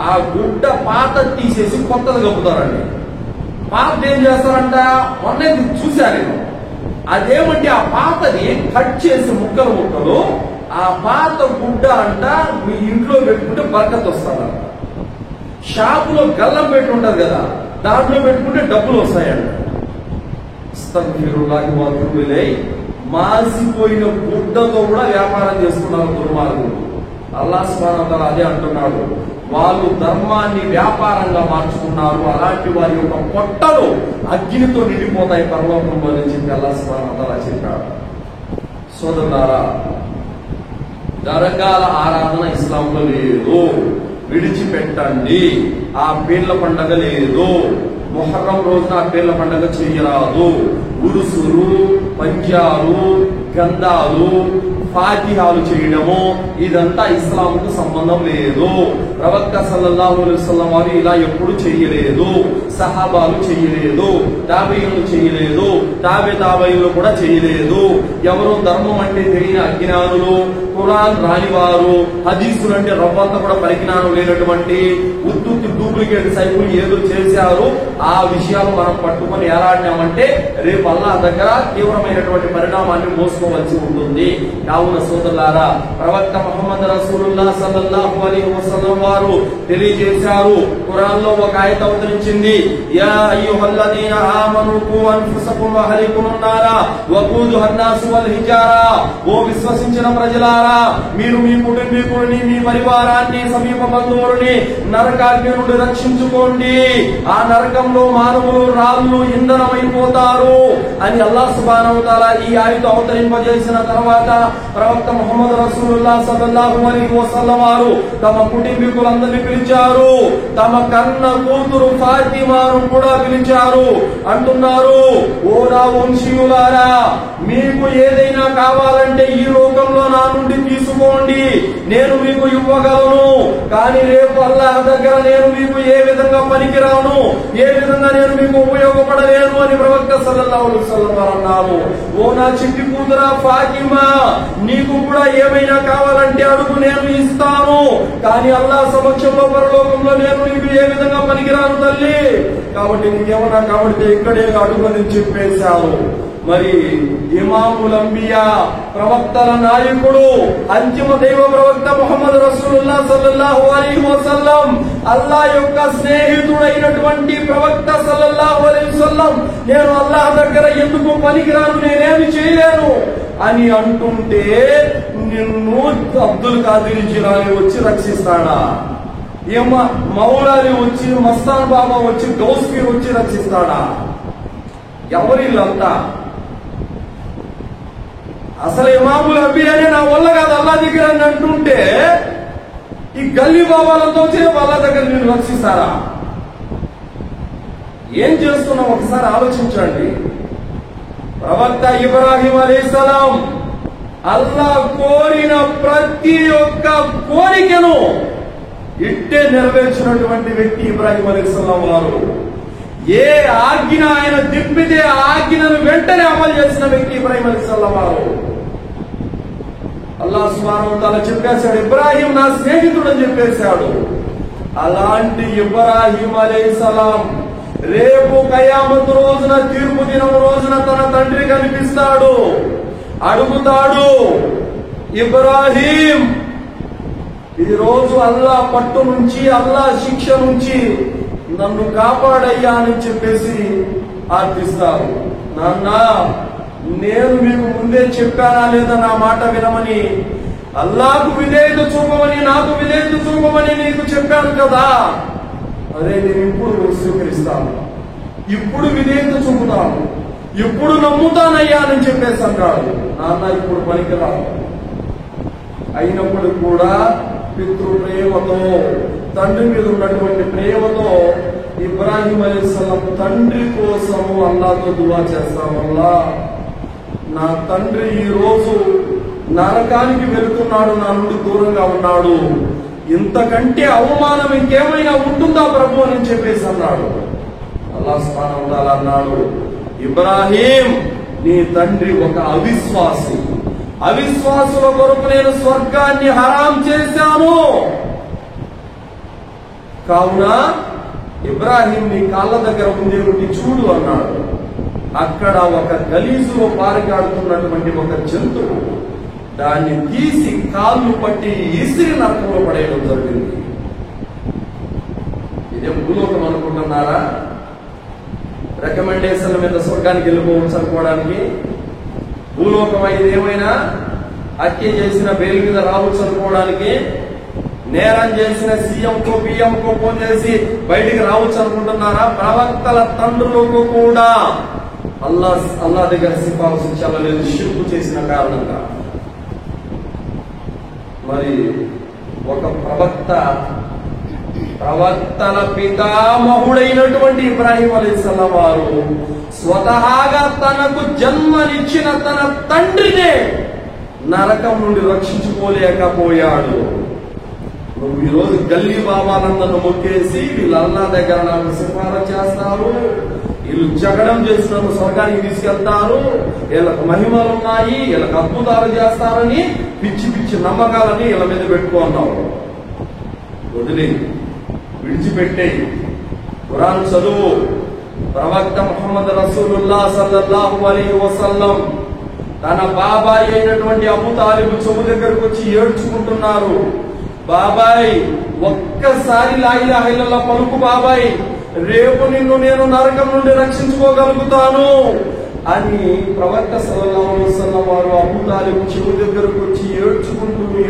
ఆ గుడ్డ పాత తీసేసి కొత్తది కప్పుతారండి. పాత ఏం చేస్తారంట, మొన్న చూశాను నేను. అదేమంటే ఆ పాతది కట్ చేసి ముక్కలు ఆ పాత గుడ్డ అంట మీ ఇంట్లో పెట్టుకుంటే బరకత్ వస్తారంట. షాపులో గల్లం పెట్టి ఉంటది కదా, దాంట్లో పెట్టుకుంటే డబ్బులు వస్తాయంట. మాసిపోయిన గుడ్డతో కూడా వ్యాపారం చేస్తున్నారు దుర్మార్గులు. అల్లాహ్ సుబ్హానహు వ తఆలా అదే అంటున్నాడు, వాళ్ళు ధర్మాన్ని వ్యాపారంగా మార్చుకున్నారు, అలాంటి వారి యొక్క పొట్టలు అగ్నితో నిండిపోతాయి పరలోకంలో అని చెప్పి అల్లాహ్ సుబ్హానహు వ తఆలా చెప్పాడు. సోదరులారా, దర్గాల ఆరాధన ఇస్లాంలో లేదు, విడిచిపెట్టండి. ఆ పీర్ల పండగ లేదు, మొహర్రం రోజున ఆ పీర్ల పండగ చేయరాదు. ఉరుసులు, పంజాలు, గంధాలు, ఫాతిహాలు చేయడము ఇదంతా ఇస్లాంకు సంబంధం లేదు. ప్రవక్త సల్లల్లాహు అలైహి వసల్లం వారు ఇలా ఎప్పుడు చేయలేదు, సహాబాలు చేయలేదు, తాబీయులు చేయలేదు, తాబేతాబీయులు కూడా చేయలేదు. ఎవరు ధర్మం అంటే తెలియని అజ్ఞానులు, ఖురాన్ రానివారు, హదీసులు అంటే రవ్వంతా కూడా పరిజ్ఞానం లేనటువంటి ఉత్తుత్తి డూప్లికేట్ సైకులు ఏదో చేశారు. ఆ విషయాలు మనం పట్టుకొని ఎలాడినామంటే రేపు అల్లాహ్ దగ్గర తీవ్రమైనటువంటి పరిణామాన్ని మోసుకోవాల్సి ఉంటుంది. కావున సోదరులారా, ప్రవక్త ముహమ్మద్ రసూలుల్లాహ్ సల్లల్లాహు అలైహి వసల్లం వారు తెలియజేశారు. ఖురాన్ లో ఒక ఆయత అవతరించింది, యా అయ్యుహల్లదీన ఆమను ఖూ అన్ఫుసకుం వ అహ్లీకుం నారా వఖూదుహా అన్నాసు వల్ హిజారా. ఓ విశ్వసించిన ప్రజలారా, మీరు మీ కుటుంబీకులని, మీ పరివారాన్ని, సమీప బంధువులని నరకాగ్ని నుండి రక్షించుకోండి. ఆ నరకంలో మానవులు, రాళ్ళు ఇంధనమైపోతారు అని అల్లాహ్ సుబ్హానహు వ తఆలా ఈ ఆయత అవతరింపజేసిన తర్వాత ప్రవక్త ముహమ్మద్ రసూలుల్లాహ్ సల్లల్లాహు అలైహి వసల్లం వారు తమ కుటుంబీకులందరినీ పిలిచారు. తమ కన్న కూతురు ఫాతిమాను కూడా పిలిచారు. అంటున్నారు, ఓ నా వంశీయులారా, మీకు ఏదైనా కావాలంటే ఈ లోకంలో నా నుండి తీసుకోండి, నేను మీకు ఇవ్వగలను. కానీ రేపు అల్లాహ్ దగ్గర నేను మీకు ఏ విధంగా పనికిరాను, ఏ విధంగా నేను మీకు ఉపయోగపడలేను అని ప్రవక్త సల్లల్లాహు అలైహి వసల్లం వారు అన్నారు. ఓ నా చిట్టి కూతురా ఫాతిమా, నీకు కూడా ఏమైనా కావాలంటే అడుగు, నేను ఇస్తాను. కానీ అల్లాహ్ సమక్షంలో పరలోకంలో నేను నీకు ఏ విధంగా పనికిరాను తల్లి, కాబట్టి నీకేమన్నా కాబట్టి ఇక్కడే అడుగు అని చెప్పేశాను. మరి ఇమాముల్ అంబియా, ప్రవక్తల నాయకుడు, అంతిమ దైవ ప్రవక్త ముహమ్మద్ రసూలుల్లాహ్ సల్లల్లాహు అలైహి వసల్లం, అల్లాహ్ యొక్క స్నేహితుడైనటువంటి ప్రవక్త సల్లల్లాహు అలైహి వసల్లం, నేను అల్లాహ్ దగ్గర ఎందుకు పనికిరాను, నేనేమి చేయలేను అని అంటుంటే నిన్ను అబ్దుల్ ఖాదిర్ జిలానీ వచ్చి రక్షిస్తాడా? ఏమా మౌలాలి వచ్చి, మస్తాన్ బాబా వచ్చి, గౌస్ పీర్ వచ్చి రక్షిస్తాడా? ఎవరిల్లంతా? అసలు ఇమాముల్ అంబియానే నా వల్ల కాదు అల్లాహ్ దగ్గర అని అంటుంటే ఈ గల్లీ బాబాలతో అల్లాహ్ దగ్గర నేను రక్షిస్తారా? ఏం చేస్తున్నాం ఒకసారి ఆలోచించండి. ప్రవక్త ఇబ్రాహీం అలైహిస్సలాం అల్లాహ్ కోరిన ప్రతి ఒక్క కోరికను ఇట్టే నెరవేర్చినటువంటి వ్యక్తి ఇబ్రాహీం అలైహిస్సలాం వారు. ఏ ఆజ్ఞ ఆయన దింపితే ఆ ఆజ్ఞను వెంటనే అమలు చేసిన వ్యక్తి ఇబ్రాహీం అలైహిస్సలాం వారు. అల్లాహ్ సుబ్హానహు వ తఆలా చెప్పేశాడు, ఇబ్రాహీం నా స్నేహితుడు అని చెప్పేశాడు. అలాంటి ఇబ్రాహీం అలైహిస్సలాం రేపు కయామత్ రోజున, తీర్పు దినం రోజున తన తండ్రి కనిపిస్తాడు, అడుగుతాడు, ఇబ్రాహీం ఈ రోజు అల్లాహ్ పట్టు నుంచి, అల్లాహ్ శిక్ష నుంచి నన్ను కాపాడయ్యా అని చెప్పేసి ఆర్థిస్తారు. నాన్న, నేను మీకు ముందే చెప్పానా లేదా నా మాట వినమని? అల్లాహకు విధేయత చూపమని, నాకు విధేయత చూపమని నీకు చెప్పాను కదా, అదే నేను ఇప్పుడు స్వీకరిస్తాను, ఇప్పుడు విధేయత చూపుతాను, ఇప్పుడు నమ్ముతానయ్యా అని చెప్పేసి అంటాడు. నాన్న ఇప్పుడు పనికిరాదు. అయినప్పుడు కూడా పితృ ప్రేమతో, తండ్రి మీద ఉన్నటువంటి ప్రేమతో ఇబ్రాహీం అలైహిస్సలాం తండ్రి కోసము అల్లాహ్తో దువా చేస్తాం. అల్లాహ్, నా తండ్రి ఈ రోజు నరకానికి వెళుతున్నాడు, నా నుండి దూరంగా ఉన్నాడు, ఇంతకంటే అవమానం ఇంకేమైనా ఉంటుందా ప్రభు అని చెప్పేసి అన్నాడు. అల్లాహ్ సుబ్హానహు వ తఆలా అన్నాడు, ఇబ్రాహీం నీ తండ్రి ఒక అవిశ్వాసి, అవిశ్వాసుల కొరకు నేను స్వర్గాన్ని హరాం చేశాను. కావున ఇబ్రాహీం నీ కాళ్ళ దగ్గర ఉండే ఉండి చూడు అన్నాడు. అక్కడ ఒక గలీజులో పారికాడుతున్నటువంటి ఒక జంతువు దాన్ని తీసి కాళ్ళు పట్టి ఇసిరి నరకంలో పడేయడం జరిగింది. ఇదే భూలోకం అనుకుంటున్నారా? రికమెండేషన్ల మీద స్వర్గానికి వెళ్ళిపోవచ్చు అనుకోవడానికి? భూలోకం ఇది ఏమైనా హత్య చేసిన బెయిల్ మీద రావచ్చు అనుకోవడానికి? నేరం చేసిన సీఎంకో పిఎంకో ఫోన్ చేసి బయటికి రావచ్చు అనుకుంటున్నారా? ప్రవక్తల తండ్రులకు కూడా అల్లాహ్ దగ్గర సిఫారసు చెల్లలేదు, షిర్కు చేసిన కారణంగా. మరి ఒక ప్రవక్తల పితామహుడైనటువంటి ఇబ్రాహీం అలైహిస్సలాం వారు స్వతహాగా తనకు జన్మనిచ్చిన తన తండ్రినే నరకం నుండి రక్షించుకోలేకపోయాడు. నువ్వు ఈరోజు గల్లీ బాబాలందరూ మొక్కేసి వీళ్ళు అల్లాహ్ దగ్గర నాకు సిఫారసు చేస్తారు, వీళ్ళు జగడం చేసి నన్ను స్వర్గానికి తీసుకెళ్తారు, వీళ్ళకు మహిమలు ఉన్నాయి, వీళ్ళకి అద్భుతాలు చేస్తారని పిచ్చి పిచ్చి నమ్మకాలని వీళ్ళ మీద పెట్టుకున్నావు. వదిలే, విడిచిపెట్టేయి, ఖురాన్ చదువు. ప్రవక్త ముహమ్మద్ రసూలుల్లాహ్ సల్లల్లాహు అలైహి వసల్లం తన బాబాయ్ అయినటువంటి అబూ తాలిబ్ చెవు దగ్గరకు వచ్చి ఏడ్చుకుంటున్నారు. బాబాయ్, ఒక్కసారి లా ఇలాహ ఇల్లల్లాహ్ పలుకు బాబాయ్, రేపు నిన్ను నేను నరకం నుండి రక్షించుకోగలుగుతాను అని ప్రవక్త సల్లల్లాహు అలైహి వసల్లం వారు అబూ తాలిబ్ చెవు దగ్గరకు వచ్చి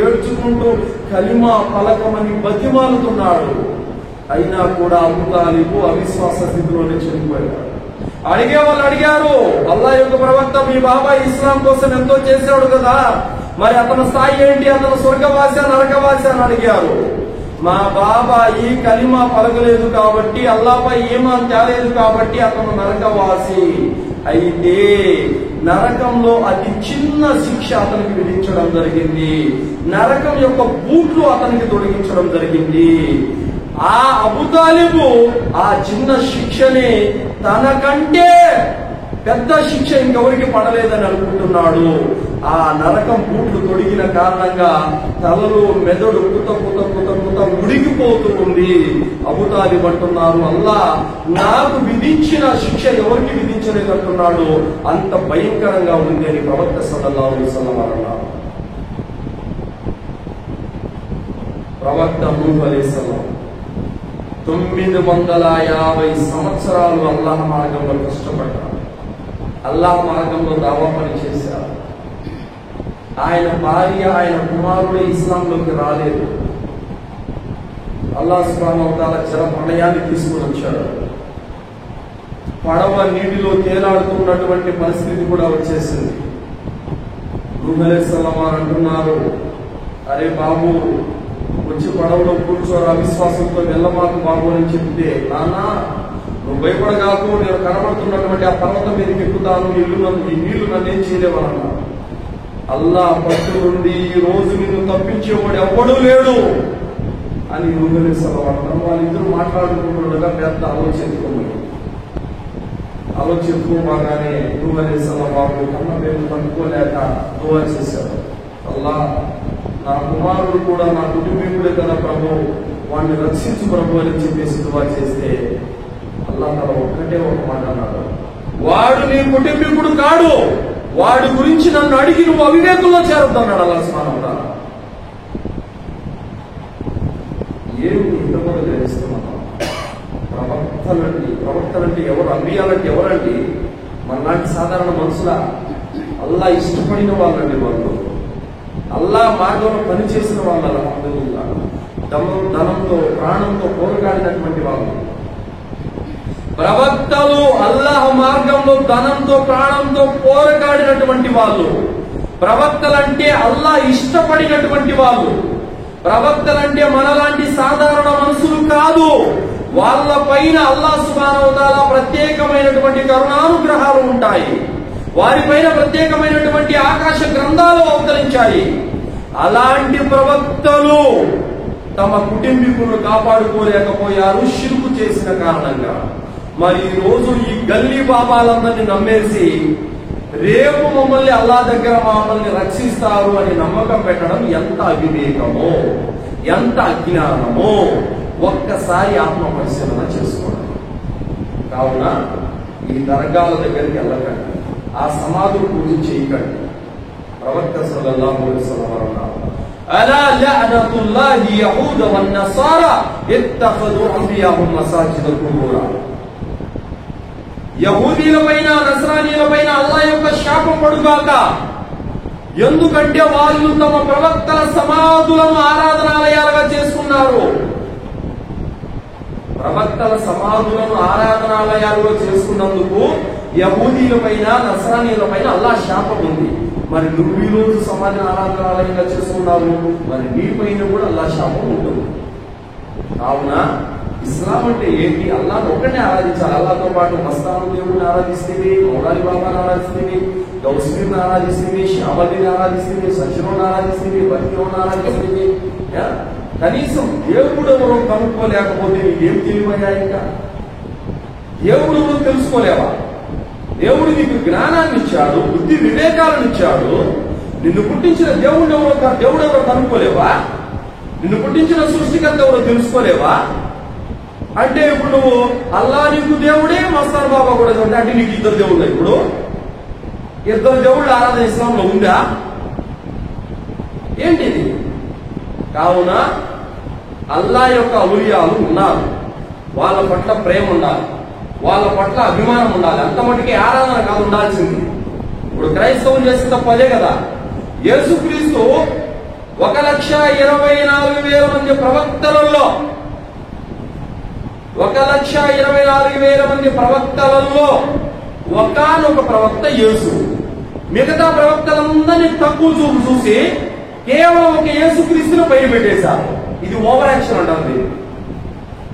ఏడ్చుకుంటూ కలిమా పలకమని బతిమాలుతున్నాడు. అయినా కూడా అబూ తాలిబ్ అవిశ్వాస స్థితిలోనే చనిపోయాడు. అడిగే వాళ్ళు అడిగారు, అల్లాహ్ యొక్క ప్రవక్త, మీ బాబాయ్ ఇస్లాం కోసం ఎంతో చేశాడు కదా, మరి అతని స్థాయి ఏంటి, అతను స్వర్గవాసి నరకవాసి అని అడిగారు. మా బాబాయి కలిమా పలకలేదు కాబట్టి, అల్లాహ్పై ఈమాన్ తేలేదు కాబట్టి అతను నరకవాసి. అయితే నరకంలో అతి చిన్న శిక్ష అతనికి విధించడం జరిగింది. నరకం యొక్క బూట్లు అతనికి తొలగించడం జరిగింది. ఆ అబూ తాలిబు ఆ చిన్న శిక్షని తనకంటే పెద్ద శిక్ష ఇంకెవరికి పడలేదని అనుకుంటున్నాడు. ఆ నరకం బూట్లు తొడిగిన కారణంగా తలలో మెదడు కుత ఉడికిపోతూ ఉంది. అబూ తాలిబ్ అంటున్నారు, అల్లాహ్ నాకు విధించిన శిక్ష ఎవరికి విధించలేదంటున్నాడు, అంత భయంకరంగా ఉంది అని ప్రవక్త సల్లల్లాహు అలైహి వసల్లం అన్నారు. ప్రవక్త నూహ్ అలైహిస్సలాం 950 సంవత్సరాలు అల్లాహ్ మార్గంలో కష్టపడ్డారు. అల్లాహ్ మార్గంలో దావా పని చేశారు. ఆయన భార్య, ఆయన కుమారుడు ఇస్లాంలోకి రాలేదు. అల్లాహ్ సుబ్హానహు వ తఆలా జల ప్రళయాన్ని తీసుకుని వచ్చాడు. పడవ నీటిలో తేలాడుతున్నటువంటి పరిస్థితి కూడా వచ్చేసింది. నూహ్ అలైహిస్సలాం అంటున్నారు, అరే బాబు, వచ్చి పడవలో కూర్చోరా, అవిశ్వాసంతో వెళ్ళమాకు బాబు అని చెప్తే, నాన్న నువ్వు భయపడగాకు, నేను కనబడుతున్నటువంటి ఆ పర్వతం మీదకి ఎక్కుతాను, ఈ నీళ్లు నన్ను ఏం చేయలేవన్నా. అల్లాహ్ పట్టు నుండి ఈ రోజు నిన్ను తప్పించేవాడు ఎవ్వడూ లేడు అని నూహ్ అలైహిస్సలాం అంటారు. వాళ్ళిద్దరూ మాట్లాడుకుంటుండగా పెద్ద ఆలోచించుకోగానే నూహ్ అలైహిస్సలాం బాబు కన్న పేరు తట్టుకోలేక దువా చేశారు, అల్లాహ్ నా కుమారుడు కూడా నా కుటుంబీకుడే కదా ప్రభు, వాడిని రక్షించు ప్రభు అని చెప్పేసి దువా చేస్తే అల్లాహ్ తఆలా ఒక్కటే ఒక మాట అన్నాడు, వాడు నీ కుటుంబీకుడు కాడు, వాడి గురించి నన్ను అడిగి నువ్వు అవివేకంలో చేరుతున్నాడు అల్లాహ్ సుబ్హానహు వ తఆలా. ఏమి ఇంతమంది గ్రహిస్తున్నాం? ప్రవక్తలంటే ఎవరు? అంబియాలంటే ఎవరండి? మనలాంటి సాధారణ మనుషుల? అల్లాహ్ ఇష్టపడిన వాళ్ళండి వాళ్ళు. అల్లాహ్ మార్గంలో పనిచేసిన వాళ్ళు. అల్హమ్దులిల్లాహ్. ధనంతో ప్రాణంతో పోరాడినటువంటి వాళ్ళు. ప్రవక్తలు అల్లాహ్ మార్గంలో ధనంతో ప్రాణంతో పోరాడినటువంటి వాళ్ళు. ప్రవక్తలంటే అల్లాహ్ ఇష్టపడినటువంటి వాళ్ళు. ప్రవక్తలంటే మనలాంటి సాధారణ మనుషులు కాదు. వాళ్ళ పైన అల్లాహ్ సుబ్హానహు వ తఆలా ప్రత్యేకమైనటువంటి కరుణానుగ్రహాలు ఉంటాయి. వారిపైన ప్రత్యేకమైనటువంటి ఆకాశ గ్రంథాలు అవతరించాయి. అలాంటి ప్రవక్తలు తమ కుటుంబీకులను కాపాడుకోలేకపోయారు షిర్కు చేసిన కారణంగా. మరి ఈ రోజు ఈ గల్లీ బాబాలందరినీ నమ్మేసి రేపు మమ్మల్ని అల్లాహ్ దగ్గర మమ్మల్ని రక్షిస్తారు అని నమ్మకం పెట్టడం ఎంత అవివేకమో, ఎంత అజ్ఞానమో ఒక్కసారి ఆత్మ పరిశీలన చేసుకోండి. కావున ఈ దర్గాల దగ్గరికి వెళ్ళకండి, ఆ సమాధులు పూజ చేయకండి. ప్రవక్త సల్లల్లాహు అలైహి వసల్లం అన్నారు, అలా లఅనతుల్లాహి యహూద వన్నసారా ఇత్తఖదు అంబియాహుం మసాజిద కుబూరా. యహూదీలపైన నస్రానీలపైన అల్లాహ్ యొక్క శాపం పడుగాక. ఎందుకంటే వాళ్ళు తమ ప్రవక్తల సమాధులను ఆరాధనాలయాలుగా చేసుకున్నారు. ప్రవక్తల సమాధులను ఆరాధనాలయాలుగా చేసుకున్నందుకు యహూదీలపైన నస్రానీలపైన అల్లాహ్ శాపం ఉంది. మరి నువ్వు ఈ రోజు సమాధిని ఆరాధనాలయంగా చేసుకున్నావు, మరి నీ పైన కూడా అల్లాహ్ శాపం ఉంటుంది. కావున ఇస్లాం అంటే ఏంటి? అల్లాహ్ ఒక్కనే ఆరాధించాలి. అల్లాహ్తో పాటు మస్తాను దేవుడిని ఆరాధిస్తేవి, మౌలాలి బాబాని ఆరాధిస్తేవి, గౌస్మీర్ని ఆరాధిస్తేవి, శ్యామల్ని ఆరాధిస్తేవి, సచిరోని ఆరాధిస్తేవి, బతిరోని ఆరాధిస్తేవి. కనీసం దేవుడు ఎవరో కనుక్కోలేకపోతే నీకేం తెలివయ్యా? ఇంకా దేవుడు ఎవరో తెలుసుకోలేవా? దేవుడు నీకు జ్ఞానాన్ని ఇచ్చాడు, బుద్ధి వివేకాలను ఇచ్చాడు. నిన్ను పుట్టించిన దేవుడు ఎవరో కనుక్కోలేవా? నిన్ను పుట్టించిన సృష్టికర్త ఎవరో తెలుసుకోలేవా? అంటే ఇప్పుడు నువ్వు అల్లాహ్ నీకు దేవుడే, మస్తాన్ బాబా కూడా దేవుడే అంటే నీకు ఇద్దరు దేవుళ్ళు. ఇప్పుడు ఇద్దరు దేవుళ్ళు ఆరాధన ఇస్లాంలో ఉందా? ఏంటిది? కావున అల్లా యొక్క ఔలియాలు ఉన్నారు, వాళ్ళ పట్ల ప్రేమ ఉండాలి, వాళ్ళ పట్ల అభిమానం ఉండాలి. అంత మటుకే ఆరాధన కాదు ఉండాల్సింది. ఇప్పుడు క్రైస్తవులు చేసే తప్పు అదే కదా. యేసుక్రీస్తు 1,24,000 మంది ప్రవక్తలలో 1,24,000 మంది ప్రవక్తలలో ఒకానొక ప్రవక్త యేసు. మిగతా ప్రవక్తలందరినీ తక్కువ చూపు చూసి కేవలం ఒక యేసుక్రీస్తును పైన పెట్టేశారు. ఇది ఓవర్ యాక్షన్ అంటుంది.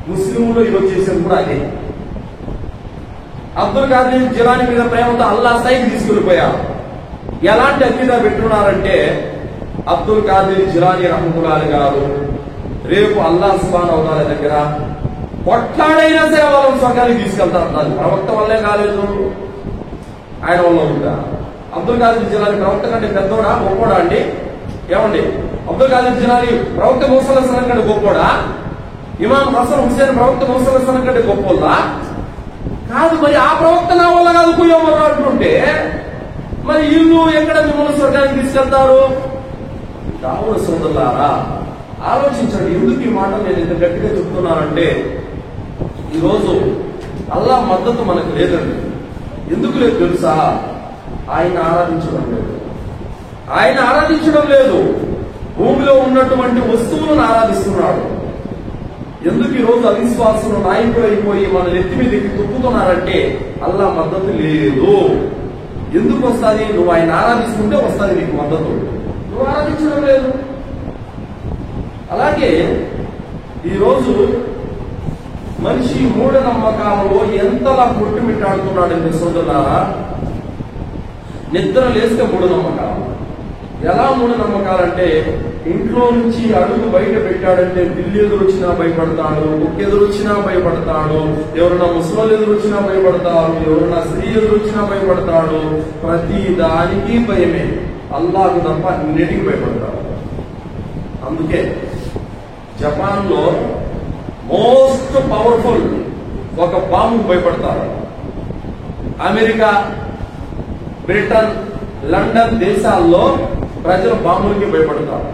ముస్లింలు ఈరోజు చేసేది కూడా అదే. అబ్దుల్ ఖాదర్ జిలానీ మీద ప్రేమతో అల్లా స్థాయికి తీసుకెళ్లిపోయారు. ఎలాంటి అకీదా పెట్టున్నారంటే, అబ్దుల్ ఖాదర్ జిలానీ రహమతుల్లాహి గారు రేపు అల్లాహ్ సుబ్హానహు వ తఆలా దగ్గర కొట్లాడైనా సరే వాళ్ళని స్వర్గానికి తీసుకెళ్తారు. ప్రవక్త వల్లే కాలేదు, ఆయన వల్ల ఉందా? అబ్దుల్ ఖాదర్ జిలానీ ప్రవక్త కంటే పెద్దోడా గొప్పోడా అండి? ఏమండి, అబ్దుల్ ఖాదర్ జిలానీ ప్రవక్త ముహమ్మద్ సల్లల్లాహు అలైహి వసల్లం కంటే గొప్పోడా? ఇమాం హసన్ హుసేన్ ప్రవక్త ముహమ్మద్ సల్లల్లాహు అలైహి వసల్లం కంటే గొప్పోదా? కాదు. మరి ఆ ప్రవక్త నా వల్ల కాదు పోయేవారు అంటుంటే మరి ఇల్లు ఎక్కడ మిమ్మల్ని స్వర్గానికి తీసుకెళ్తారు? రావుల సోదరులారా, ఆలోచించండి. ఎందుకు ఈ మాట నేను ఇంత గట్టిగా చెప్తున్నానంటే, ఈరోజు అల్లా మద్దతు మనకు లేదండి. ఎందుకు లేదు తెలుసా? ఆయన ఆరాధించడం లేదు. ఆయన ఆరాధించడం లేదు, భూమిలో ఉన్నటువంటి వస్తువులను ఆరాధిస్తున్నాడు. ఎందుకు ఈరోజు అవిశ్వాసులు నాయకులు అయిపోయి మన నెత్తి మీద ఎక్కి తొక్కుతున్నారంటే అల్లా మద్దతు లేదు. ఎందుకు వస్తుంది? నువ్వు ఆయన ఆరాధిస్తుంటే వస్తుంది నీకు మద్దతు. నువ్వు ఆరాధించడం లేదు. అలాగే ఈరోజు మనిషి మూఢనమ్మకాలలో ఎంతలా కొట్టుమిట్టాడుతున్నాడంటే సోదరులారా, నిద్ర లేస్తే మూఢనమ్మకాలు. ఎలా మూఢనమ్మకాలంటే, ఇంట్లో నుంచి అడుగు బయట పెట్టాడంటే పిల్లి ఎదురొచ్చినా భయపడతాడు, కుక్క ఎదురొచ్చినా భయపడతాడు, ఎవరైనా ముసలి ఎదురొచ్చినా భయపడతారు, ఎవరైనా స్త్రీ ఎదురొచ్చినా భయపడతాడు. ప్రతి దానికి భయమే, అల్లాహకు తప్ప అన్నిటికీ భయపడతాడు. అందుకే జపాన్ లో మోస్ట్ పవర్ఫుల్ ఒక బాంబు భయపడతారు. అమెరికా, బ్రిటన్, లండన్ దేశాల్లో ప్రజలు బాంబులకి భయపడతారు.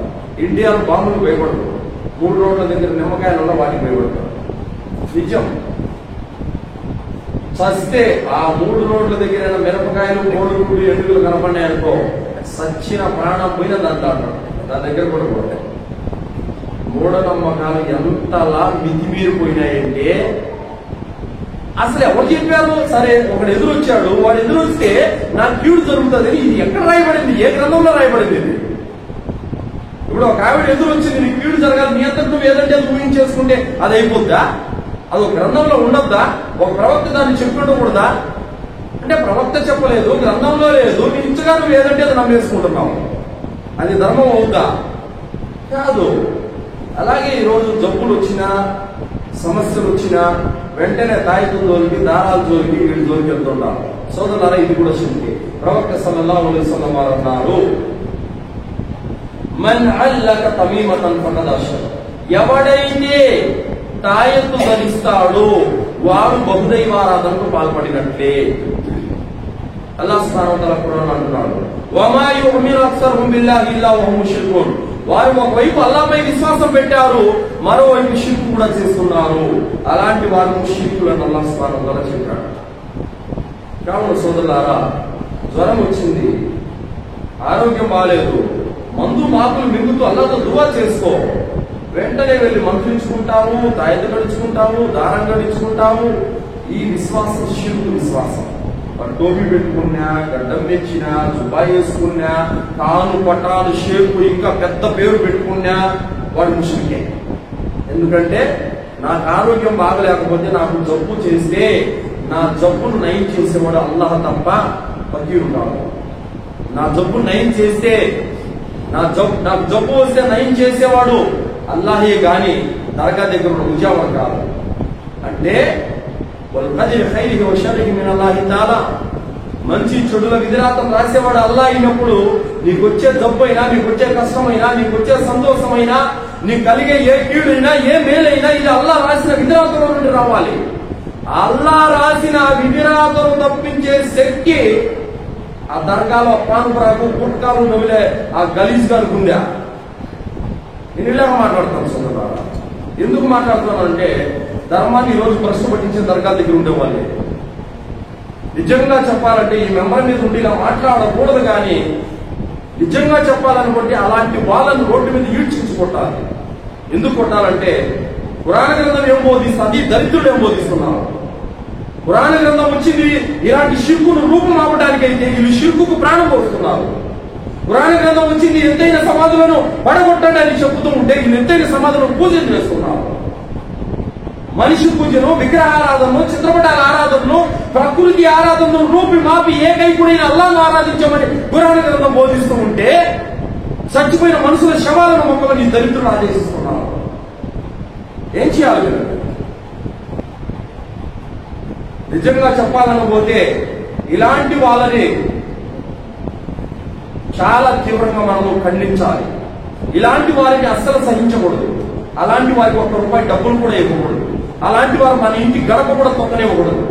ఇండియాలో బాంబులకు భయపడతారు. 3 రోడ్ల దగ్గర నిమ్మకాయలు ఉన్న వాటికి భయపడతారు. నిజం. చస్తే ఆ 3 రోడ్ల దగ్గర మిరపకాయలు, కోడుగుడ్లు, ఎండుగులు కనపడినాయనుకో, సచ్చిన ప్రాణం పోయిన దాని దగ్గర కూడా పోతాయి. మూఢనమ్మకాలు ఎంతలా మితిమీరిపోయినాయంటే, అసలు ఎవరు చెప్పారు? సరే, ఒకడు ఎదురొచ్చాడు, వాడు ఎదురొస్తే నాకు కీడు జరుగుతుంది. ఇది ఎక్కడ రాయబడింది? ఏ గ్రంథంలో రాయబడింది? ఇది ఇప్పుడు ఒక ఆవిడ ఎదురొచ్చింది, నీకు కీడు జరగాలి, నీ అంతకు నువ్వు ఏదంటే ఊహించేసుకుంటే అది అయిపోద్దా? అది ఒక గ్రంథంలో ఉండొద్దా? ఒక ప్రవక్త దాన్ని చెప్పుకుంటకూడదా? అంటే ప్రవక్త చెప్పలేదు, గ్రంథంలో లేదు, నీ ఇచ్చగా నువ్వు ఏదంటే అది నమ్మేసుకుంటున్నావు. అది ధర్మం అవుతా? కాదు. అలాగే ఈరోజు జబ్బులు వచ్చినా, సమస్యలు వచ్చినా వెంటనే తాయితం జోలికి, దారాల జోలికి, వీడి జోలికి వెళ్తుంటారు. సోదరులారా, ఇది కూడా శుద్ధి. ప్రవక్త సల్లల్లాహు అలైహి వసల్లం వారు అన్నారు, మన్ అల్లక తమీమతన్ ఫఖద్ అష్రక. ఎవడైతే తాయత్తు ధరిస్తాడో వాడు బహుదైవారాధనకు పాల్పడినట్లే. అల్లాహ్ సుబ్హానహు వ తఆలా ఖురాన్ అంటున్నాడు, వమా యుమిను అక్సరుహుం బిల్లాహి ఇల్లా వహుం ముష్రికూన్. వారు ఒకవైపు అల్లాహ్పై విశ్వాసం పెట్టారు, మరోవైపు షిర్క్ కూడా చేస్తున్నారు. అలాంటి వారు ముష్రికులను అల్లాహ్ సుబ్హానహు వ తఆలా చెప్పాడు. కావున సోదరులారా, జ్వరం వచ్చింది, ఆరోగ్యం బాగాలేదు, మందు మాకులు మింగుతూ అల్లాహ్తో దువా చేసుకో. వెంటనే వెళ్ళి మంత్రించుకుంటాము, తాయత్తు గడించుకుంటాము, దారం గడించుకుంటాము. ఈ విశ్వాసం షిర్క్ విశ్వాసం. టోపీ పెట్టుకున్నా, గడ్డం తెచ్చినా, జుబా వేసుకున్నా, తాను పటాను షేపు ఇంకా పెద్ద పేరు పెట్టుకున్నా వాడు ముష్రికే. ఎందుకంటే నాకు ఆరోగ్యం బాగలేకపోతే, నాకు జబ్బు చేస్తే నా జబ్బును నయం చేసేవాడు అల్లాహ్ తప్ప ఫకీరు కాదు. నా జబ్బు నయం చేస్తే, నాకు జబ్బు వస్తే నయం చేసేవాడు అల్లాహే గాని దర్గా దగ్గర ముజావర్ కాదు. అంటే మంచి చెడుల విధిరాతం రాసేవాడు అల్లాహ్ అయినప్పుడు, నీకు వచ్చే జబ్బు అయినా, నీకు వచ్చే కష్టమైనా, నీకు వచ్చే సంతోషమైనా, నీకు కలిగే ఏ కీడైనా, ఏ మేలైనా ఇది అల్లాహ్ రాసిన విధిరాతంలో నుండి రావాలి. అల్లాహ్ రాసిన విధిరాతం తప్పించే శక్తి ఆ దర్గాలో పాన్పరాకు, పుట్కాలు నవ్వులే ఆ గలీజ్ గారికి ఉందా? నేను ఇలాగ మాట్లాడతాను సోదరులారా. ఎందుకు మాట్లాడుతున్నానంటే ధర్మాన్ని ఈ రోజు ప్రశ్న పట్టించే దర్గా దగ్గర ఉండేవాళ్ళే. నిజంగా చెప్పాలంటే ఈ మెంబర్ మీద ఉండి ఇలా మాట్లాడకూడదు, కానీ నిజంగా చెప్పాలనుకుంటే అలాంటి వాళ్ళని రోడ్డు మీద ఈడ్చించుకుంటారు. ఎందుకు కొట్టాలంటే పురాణ గ్రంథం ఏం బోధిస్తుంది, దరిద్రుడు ఏం బోధిస్తున్నారు. పురాణ గ్రంథం వచ్చింది ఇలాంటి షిర్కును రూపం ఆపడానికైతే వీళ్ళు షిర్కుకు ప్రాణం పోస్తున్నారు. పురాణ గ్రంథం వచ్చింది ఎత్తైన సమాధులను పడగొట్టడానికి చెబుతూ ఉంటే వీళ్ళు ఎత్తైన సమాధులను పూజలు చేస్తున్నారు. మనిషి పూజను, విగ్రహారాధనను, చిత్రపటాల ఆరాధనను, ప్రకృతి ఆరాధనను రూపి మాపి ఏకైకుడైన అల్లాహ్ను ఆరాధించమని పురాణ గ్రంథం బోధిస్తూ ఉంటే చచ్చిపోయిన మనుషుల శవాలను మొక్కలని దరిద్రులు ఆదేశిస్తున్నారు. ఏం చేయాలి? నిజంగా చెప్పాలనుకుంటే ఇలాంటి వాళ్ళని చాలా తీవ్రంగా మనము ఖండించాలి. ఇలాంటి వారిని అస్సలు సహించకూడదు. అలాంటి వారికి ₹1 డబ్బులు కూడా ఇవ్వకూడదు. అలాంటి వారు మన ఇంటి గడప కూడా తొక్కనివ్వకూడదు.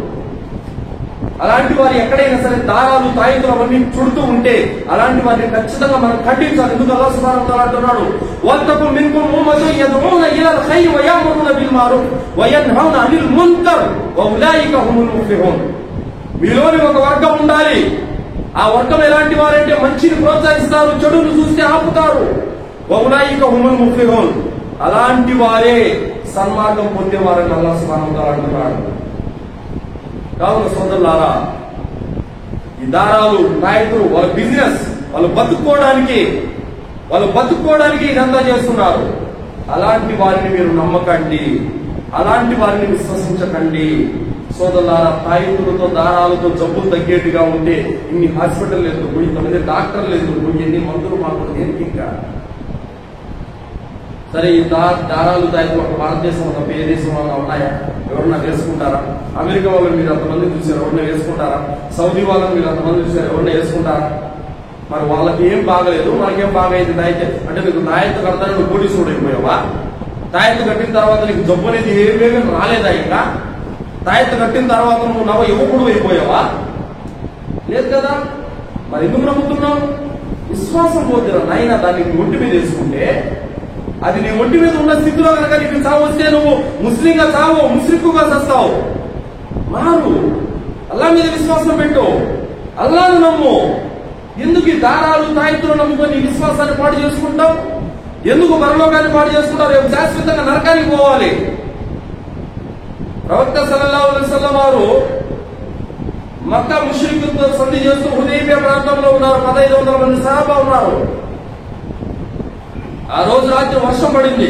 అలాంటి వారు ఎక్కడైనా సరే దారాలు, తాయితులు అవన్నీ చుడుతూ ఉంటే అలాంటి వారిని ఖచ్చితంగా మనం ఖండించాలి. ఎందుకు అల్లాహ్ సుబ్హానహు వ తఆలా అంటున్నాడు, వల్తకుం మిన్కుమ్ ఉమ్మతున్ యద్ఊన ఇలల్ ఖైర్ వ యఅమురున బిల్ మఅరూఫ్ వ యన్హౌన అనిల్ మున్కర్ వ ఉలైక హుముల్ ముఫ్లిహూన్. మీలోని ఒక వర్గం ఉండాలి. ఆ వర్గం ఎలాంటి వారంటే మంచిని ప్రోత్సహిస్తారు, చెడును చూస్తే ఆపుతారు. వ ఉలైక హుముల్ ముఫ్లిహూన్. అలాంటి వారే సన్మార్గం పొందేవారని అల్లాహ్ సుబ్హానహు వ తఆలా అంటున్నాడు. కావున సోదరులారా, ఈ దారాలు, నాయకులు వాళ్ళ బిజినెస్, వాళ్ళు బతుక్కోవడానికి ఇదంతా చేస్తున్నారు. అలాంటి వారిని మీరు నమ్మకండి, అలాంటి వారిని విశ్వసించకండి. సోదరులారా, తాయితులతో, దారాలతో జబ్బులు తగ్గేట్టుగా ఉంటే ఇన్ని హాస్పిటల్ ఎందుకు, ఇంతమంది డాక్టర్లు ఎందుకు, ఎన్ని మందులు మాకు దేనికి? ఇంకా సరే, ఈ దారాలు, తాయితులు ఒక భారతదేశం తప్ప ఏ దేశంలో ఉన్నాయా? ఎవరన్నా వేసుకుంటారా? అమెరికా వాళ్ళని మీరు అంతమంది చూసారు, ఎవరన్నా వేసుకుంటారా? సౌదీ వాళ్ళని మీరు అంతమంది చూసారు, ఎవరన్నా వేసుకుంటారా? మరి వాళ్ళకి ఏం బాగలేదు, మనకేం బాగైంది? అంటే నీకు తాయెత్తు కడతానే నువ్వు పోలీసుడు అయిపోయావా? తాయెత్తు కట్టిన తర్వాత నీకు జబ్బు అనేది ఏమేమి రాలేదా? ఇంకా తాయెత్తు కట్టిన తర్వాత నువ్వు నవ యువకుడు అయిపోయావా? లేదు కదా. మరి ఎందుకు నమ్ముతున్నావు? విశ్వాసం పోతున్నా నాయన. దాన్ని ఒంటి మీద వేసుకుంటే అది నీ ఒంటి మీద ఉన్న స్థితిలో కనుక నీకు చావు వస్తే నువ్వు ముస్లింగా చావు, ముస్లింగా చస్తావు. మారు, అల్లా మీద విశ్వాసం పెట్టు, అల్లాను నమ్ము. ఎందుకు ఈ దారాలు, తాయితులు నమ్ముకొని విశ్వాసాన్ని పాటు చేసుకుంటావు? ఎందుకు పరలోకాన్ని పాటు చేసుకుంటావు? రేపు శాశ్వతంగా నరకానికి పోవాలి. ప్రవక్త సల్లల్లాహు అలైహి వసల్లం వారు మక్కా ముష్రికులతో సంధి చేస్తూ హుదైబియా ప్రాంతంలో ఉన్నారు. 1500 మంది సహాబా ఉన్నారు. ఆ రోజు రాత్రి వర్షం పడింది.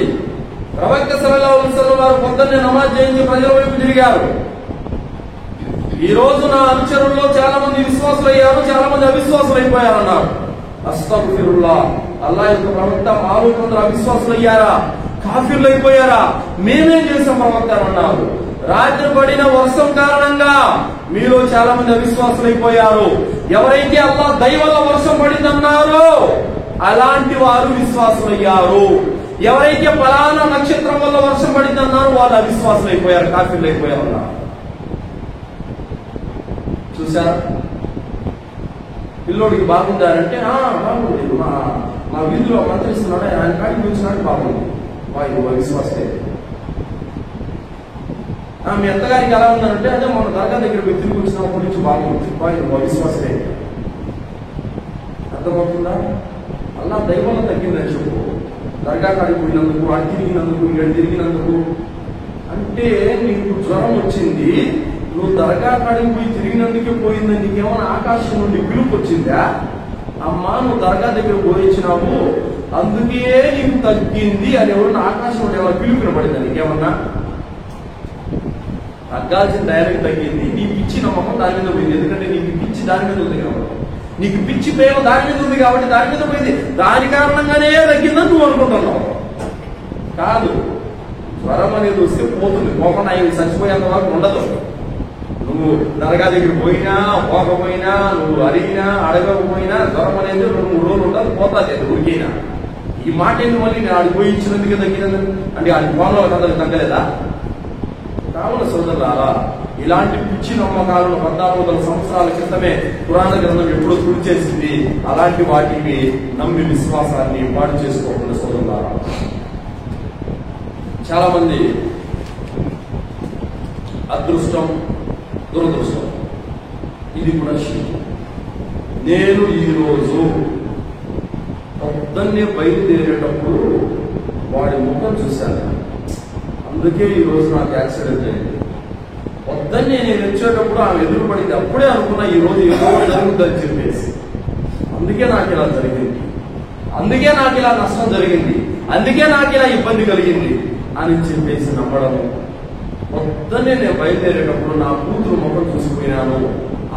ప్రవక్త సల్లల్లాహు అలైహి వసల్లం వారు పొద్దున్నే నమాజ్ చేయించి ప్రజల వైపు తిరిగారు. ఈ రోజు నా అనుచరుల్లో చాలా మంది విశ్వాసులు అయ్యారు, చాలా మంది అవిశ్వాసులు అయిపోయారు అన్నారు. అస్తగ్ఫిరుల్లాహ్. అల్లాహ్ యొక్క ప్రవక్త మారు కొందరు అవిశ్వాసులు అయ్యారా, కాఫీర్లు అయిపోయారా? మేమేం చేసాం ప్రవక్త అన్నారు. రాత్రి పడిన వర్షం కారణంగా మీలో చాలా మంది అవిశ్వాసులు అయిపోయారు. ఎవరైతే అల్లాహ్ దయ వల్ల వర్షం పడిందన్నారో అలాంటి వారు విశ్వాసులయ్యారు. ఎవరైతే ఫలానా నక్షత్రం వల్ల వర్షం పడిందన్నారు వాళ్ళు అవిశ్వాసులు అయిపోయారు, కాఫీర్లు అయిపోయారు అన్నారు. చూసారా? పిల్లోడికి బాగుందారంటే బాగుంది, మా వీధిలో మంత్రిస్తున్నాడు, ఆయన కాడికి వచ్చినాడు, బాగుంది. వాయు అవిశ్వాసే. మీ అత్తగారికి ఎలా ఉందంటే అదే మన దర్గా దగ్గర పోయి తిరిగి వచ్చినప్పటి నుంచి బాగుంది, వాయు అవిశ్వాసే. అర్థమవుతుందా? అలా దైవంలో తగ్గిందని చెప్పు. దర్గా కాడికి పోయినందుకు, అటు తిరిగినందుకు, ఇక్కడ తిరిగినందుకు. అంటే నీకు జ్వరం వచ్చింది, నువ్వు దర్గా కాడికి పోయి తిరిగినందుకే పోయిందని నీకేమైనా ఆకాశం నుండి పిలుపు వచ్చిందా? అమ్మా నువ్వు దర్గా దగ్గర పోయించినావు అందుకే నీకు తగ్గింది అని ఎవరన్నా ఆకాశం నుండి ఏమైనా పిలుపు వినపడిందా నీకేమన్నా? తగ్గాల్సిన డైరెక్ట్ తగ్గింది. నీ పిచ్చి నమ్మకం దాని మీద పోయింది. ఎందుకంటే నీకు పిచ్చి దాని మీద ఉంది కాబట్టి, నీకు పిచ్చి ప్రేమ దాని మీద ఉంది కాబట్టి దాని మీద పోయింది. దాని కారణంగానే తగ్గిందని నువ్వు అనుకుంటున్నావు. కాదు, జ్వరం అనేది వస్తే పోతుంది, పోకుండా చచ్చిపోయేంత వరకు ఉండదు. నువ్వు దర్గా దగ్గర పోయినా పోకపోయినా, నువ్వు అడిగినా అడగకపోయినా జ్వరం అనేది 2-3 రోజులు ఉండదు, పోతుంది ఉరికైనా. ఈ మాట ఏంటి మళ్ళీ నేను ఆడికి పోయి ఇచ్చినందుకే తగ్గినందుకు అంటే ఆడి ఫోన్లో కథలు తగ్గలేదా? కావున సోదరులారా, ఇలాంటి పిచ్చి నమ్మకాలను 1400 సంవత్సరాల క్రితమే పురాణ గ్రంథం ఎప్పుడో తుడిచేసింది. అలాంటి వాటికి నమ్మి విశ్వాసాన్ని పాడు చేసుకోకుండా సోదరులారా చాలా మంది అదృష్టం, దురదృష్టం ఇది కూడా శిల్పం. నేను ఈరోజు పొద్దున్నే బయలుదేరేటప్పుడు వాడి ముఖం చూశాను, అందుకే ఈరోజు నాకు యాక్సిడెంట్ అయింది. పొద్దున్నే నేను వచ్చేటప్పుడు ఆమె ఎదురు పడింది, అప్పుడే అనుకున్నా ఈరోజు ఏదో జరుగుతుందని చెప్పేసి. అందుకే నాకు ఇలా జరిగింది, అందుకే నాకు ఇలా నష్టం జరిగింది, అందుకే నాకు ఇలా ఇబ్బంది కలిగింది అని చెప్పేసి నమ్మడము. పొద్దున్నే నేను బయలుదేరేటప్పుడు నా కూతురు ముఖం చూసిపోయినాను,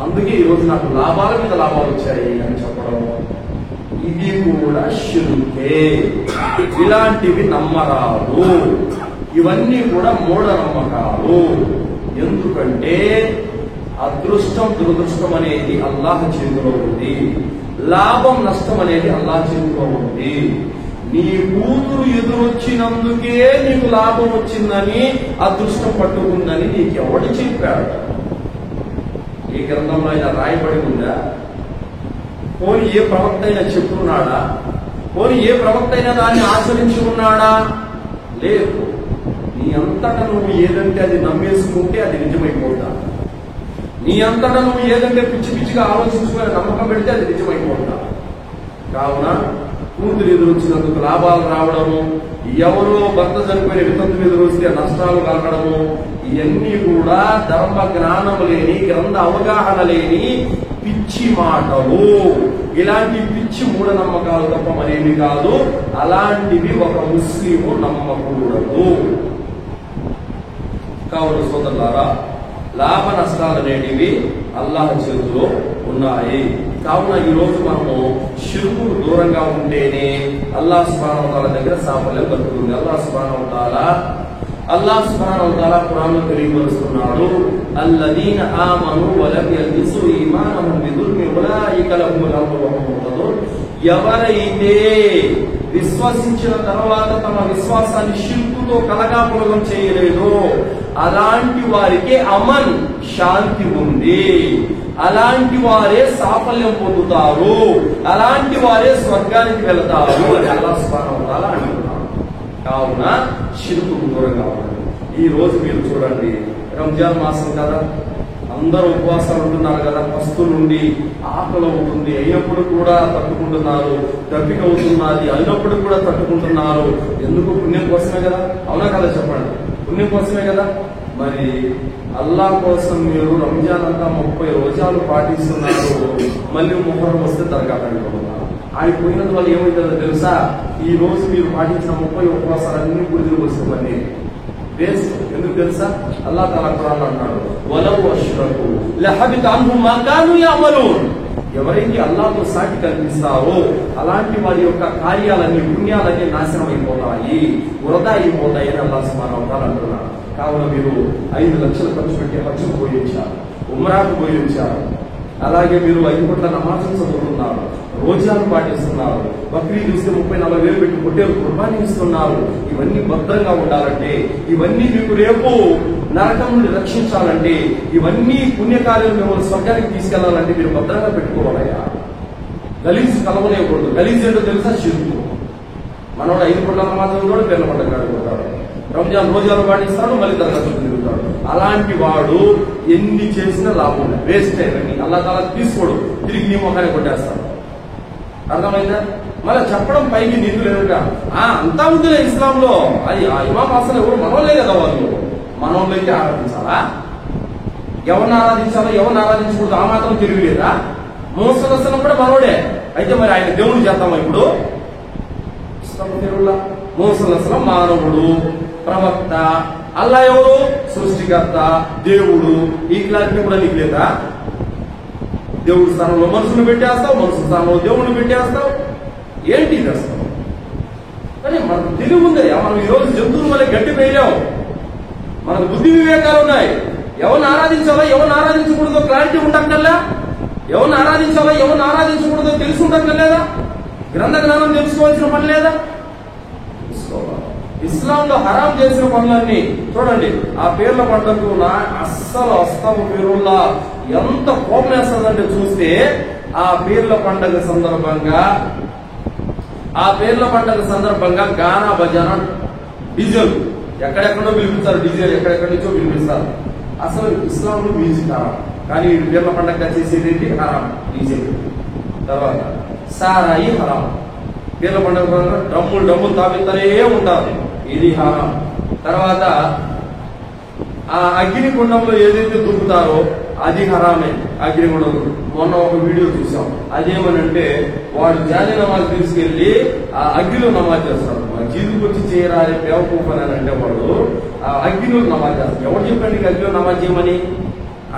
అందుకే ఈరోజు నాకు లాభాల మీద లాభాలు వచ్చాయి అని చెప్పడం, ఇది కూడా శిల్పే. ఇలాంటివి నమ్మరాదు, ఇవన్నీ కూడా మూఢనమ్మకాలు. ఎందుకంటే అదృష్టం దురదృష్టం అనేది అల్లాహ్ చేతిలో ఉంది, లాభం నష్టం అనేది అల్లాహ్ చేతిలో ఉంది. నీ కూతురు ఎదురొచ్చినందుకే నీకు లాభం వచ్చిందని, అదృష్టం పట్టుకుందని నీకెవడు చెప్పాడు? ఈ గ్రంథంలో అయినా రాయబడి ఉందా? పోనీ ఏ ప్రవక్త అయినా చెప్పుకున్నాడా? పోనీ ఏ ప్రవక్త అయినా దాన్ని ఆచరించి ఉన్నాడా? లేదు. నీ అంతటా నువ్వు ఏదంటే అది నమ్మేసుకుంటే అది నిజమైపోతా. నీ అంతటా నువ్వు ఏదంటే పిచ్చి పిచ్చిగా ఆలోచించుకుని నమ్మకం పెడితే అది నిజమైపోతా. కావున కూతురు ఎదురొచ్చినందుకు లాభాలు రావడము, ఎవరో భర్త చనిపోయిన వితంతులు ఎదురొస్తే నష్టాలు కలగడము, ఇవన్నీ కూడా ధర్మ జ్ఞానం లేని, గ్రంథ అవగాహన లేని పిచ్చి మాటలు. ఇలాంటి పిచ్చి మూఢనమ్మకాలు తప్ప మరేమి కాదు. అలాంటివి ఒక ముస్లిము నమ్మకూడదు. కావున సోదరులారా, లాభ నష్టాలు అనేటివి అల్లాహ్ చేతిలో ఉన్నాయి. కావున ఈ రోజు మనము షిర్కు దూరంగా ఉంటేనే అల్లాహ్ సుబ్హానహు వ తఆలా దగ్గర సాఫల్యం కలుగుతుంది. అల్లాహ్ సుబ్హానహు వ తఆలా ఖురాన్లో తెలియపరుస్తున్నాడు, అల్లదీన ఆమను వలం యల్బిసు ఈమానహుం బిదుల్మి ఉలైక లహుముల్ అమ్ను వహుం ముహ్తదూన్. ఎవరైతే విశ్వసించిన తర్వాత తమ విశ్వాసాన్ని షిర్కుతో కలగాపులగం చేయలేదో అలాంటి వారికి అమన్, శాంతి ఉంది. అలాంటి వారే సాఫల్యం పొందుతారు, అలాంటి వారే స్వర్గానికి వెళతారు అని అల్లాహ్ సుబ్హానహు వ తఆలా అంటున్నాడు. కావున షిర్కు దూరంగా ఉండండి. ఈ రోజు మీరు చూడండి, రంజాన్ మాసం కదా, అందరూ ఉపవాసాలు ఉంటున్నారు కదా, ఫస్ట్ నుండి ఆకలి అవుతుంది, అయినప్పుడు కూడా తట్టుకుంటున్నారు, దప్పిక అవుతున్నది అయినప్పుడు కూడా తట్టుకుంటున్నారు. ఎందుకు? పుణ్యం కోసమే కదా. అవునా కదా? చెప్పండి, పుణ్యం కోసమే కదా. మరి అల్లాహ్ కోసం మీరు రంజాన్ అంతా 30 రోజాలు పాటిస్తున్నారు, మళ్ళీ ముహర్రం వస్తే దర్గా పెట్టుకుంటున్నారు. ఆయన పోయినందువల్ల ఏమైతుందో తెలుసా? ఈ రోజు మీరు పాటించిన 30 ఉపవాసాలన్నీ గుడిలు వస్తామని వేస్ట్. ఎందుకు తెలుసా? అల్లాహ్ తఆలా ఖురాన్లో అన్నాడు, వలౌ అష్రకు లహబిత అన్హుం మా కాను యఅమలూన్. ఎవరైతే అల్లాహ్తో సాటి కల్పిస్తారో అలాంటి వారి యొక్క కార్యాలన్నీ, పుణ్యాలన్నీ నాశనం అయిపోతాయి, వృధా అయిపోతాయి అని అల్లాహ్ సుబ్హానహు వ తఆలా అంటున్నాడు. కావున మీరు 5 లక్షలు ఖర్చు పెట్టి హజ్జుకు పోయి వచ్చారు, ఉమ్రాకు పోయి వచ్చారు, అలాగే మీరు 5 పూట్ల నమాజులు చదువుతున్నారు, రోజాలు పాటిస్తున్నారు, బక్రీద్ ఇస్తే 30-40 వేలు పెట్టి పొట్టేలు కుర్బానీ ఇస్తున్నారు. ఇవన్నీ భద్రంగా ఉండాలంటే, ఇవన్నీ మీకు రేపు నరకం నుండి రక్షించాలంటే, ఇవన్నీ పుణ్యకార్యాలు మిమ్మల్ని స్వర్గానికి తీసుకెళ్లాలంటే మీరు భద్రంగా పెట్టుకోవాలయ్యా. గలీజ్ కలవలేకూడదు. గలీజ్ ఏంటో తెలుసా? షిర్కు. మనోడు 5 పూట్ల నమాజులు కూడా పేర్ల పండుగ ఆడుకుంటాడు, రంజాన్ రోజాలు పాటిస్తాడు, మళ్ళీ దర్గా చుట్టూ తిరుగుతాడు. అలాంటి వాడు ఎన్ని చేసినా లాభం లేదు, వేస్ట్ అయ్యి అల్లాహ్ తఆలా తీసుకోడు, తిరిగి నీ మొఖాన్ని కొట్టేస్తాడు. అర్థమైందా? మళ్ళీ చెప్పడం పైకి నీకు లేదుగా, అంతా ఉందిలే ఇస్లాంలో, అది ఆ ఇమాం అసలు ఎవరు మనోళ్ళే కదా, వాళ్ళు మనోళ్ళైతే ఆరాధించాలా? ఎవరిని ఆరాధించాలో ఎవరిని ఆరాధించకూడదు ఆ మాత్రం తెలియలేదా? మూసలసలం కూడా మనోడే అయితే మరి ఆయన దేవుడు చేద్దామా ఇప్పుడు? మూసలసలం మానవుడు, ప్రవక్త, అల్లా ఎవరు? సృష్టికర్త, దేవుడు. ఈ క్లారిటీ కూడా నీకు లేదా? దేవుడి స్థానంలో మనుషులు పెట్టేస్తావు, మనుషుల స్థానంలో దేవుడిని పెట్టేస్తావు. ఏంటి ఇది అసలు? కానీ మనకు తెలివి ఉందయ్యా, మనం ఈరోజు జంతువుల వల్ల గట్టి వేయలేము. మనకు బుద్ధి వివేకాలు ఉన్నాయి. ఎవరిని ఆరాధించాలో ఎవరిని ఆరాధించకూడదో క్లారిటీ ఉండక్కర్లే, ఎవరిని ఆరాధించాలో ఎవరిని ఆరాధించకూడదో తెలిసి ఉండక్కర్లేదా? గ్రంథ జ్ఞానం తెలుసుకోవాల్సిన పని లేదా? ఇస్లాంలో హరాం చేసిన పనులన్నీ చూడండి. ఆ పేర్ల పండుగకు అస్సలు అస్తము పేరుల్లా ఎంత కోపం వేస్తుందంటే చూస్తే, ఆ పేర్ల పండుగ సందర్భంగా గానా భజన, డీజల్ ఎక్కడెక్కడో పిలిపిస్తారు, డీజేలు ఎక్కడెక్కడి నుంచో పిలిపిస్తారు. అసలు ఇస్లాంలో మ్యూజిక్ హరాం, కానీ పీర్ల పండగ చేసేది ఏంటి? హరాం డీజే. తర్వాత సారాయి హరాం, పీర్ల పండుగ డమ్ములు తాపిస్తూనే ఉంటారు, ఇది హరాం. తర్వాత ఆ అగ్నిగుండంలో ఏదైతే దూకుతారో అది హరామే. అగ్నిగుండం మొన్న ఒక వీడియో చూసాం, అదేమనంటే వాడు జాలి నమాజ్ తీసుకెళ్లి ఆ అగ్నిలో నమాజ్ చేస్తాడు. మస్జిద్కి వచ్చి చేయరాని బేవకూఫ్ అని అంటే వాడు ఆ అగ్నిలో నమాజ్ చేస్తాడు. ఎవరు చెప్పండి అగ్నిలో నమాజ్ చేయమని?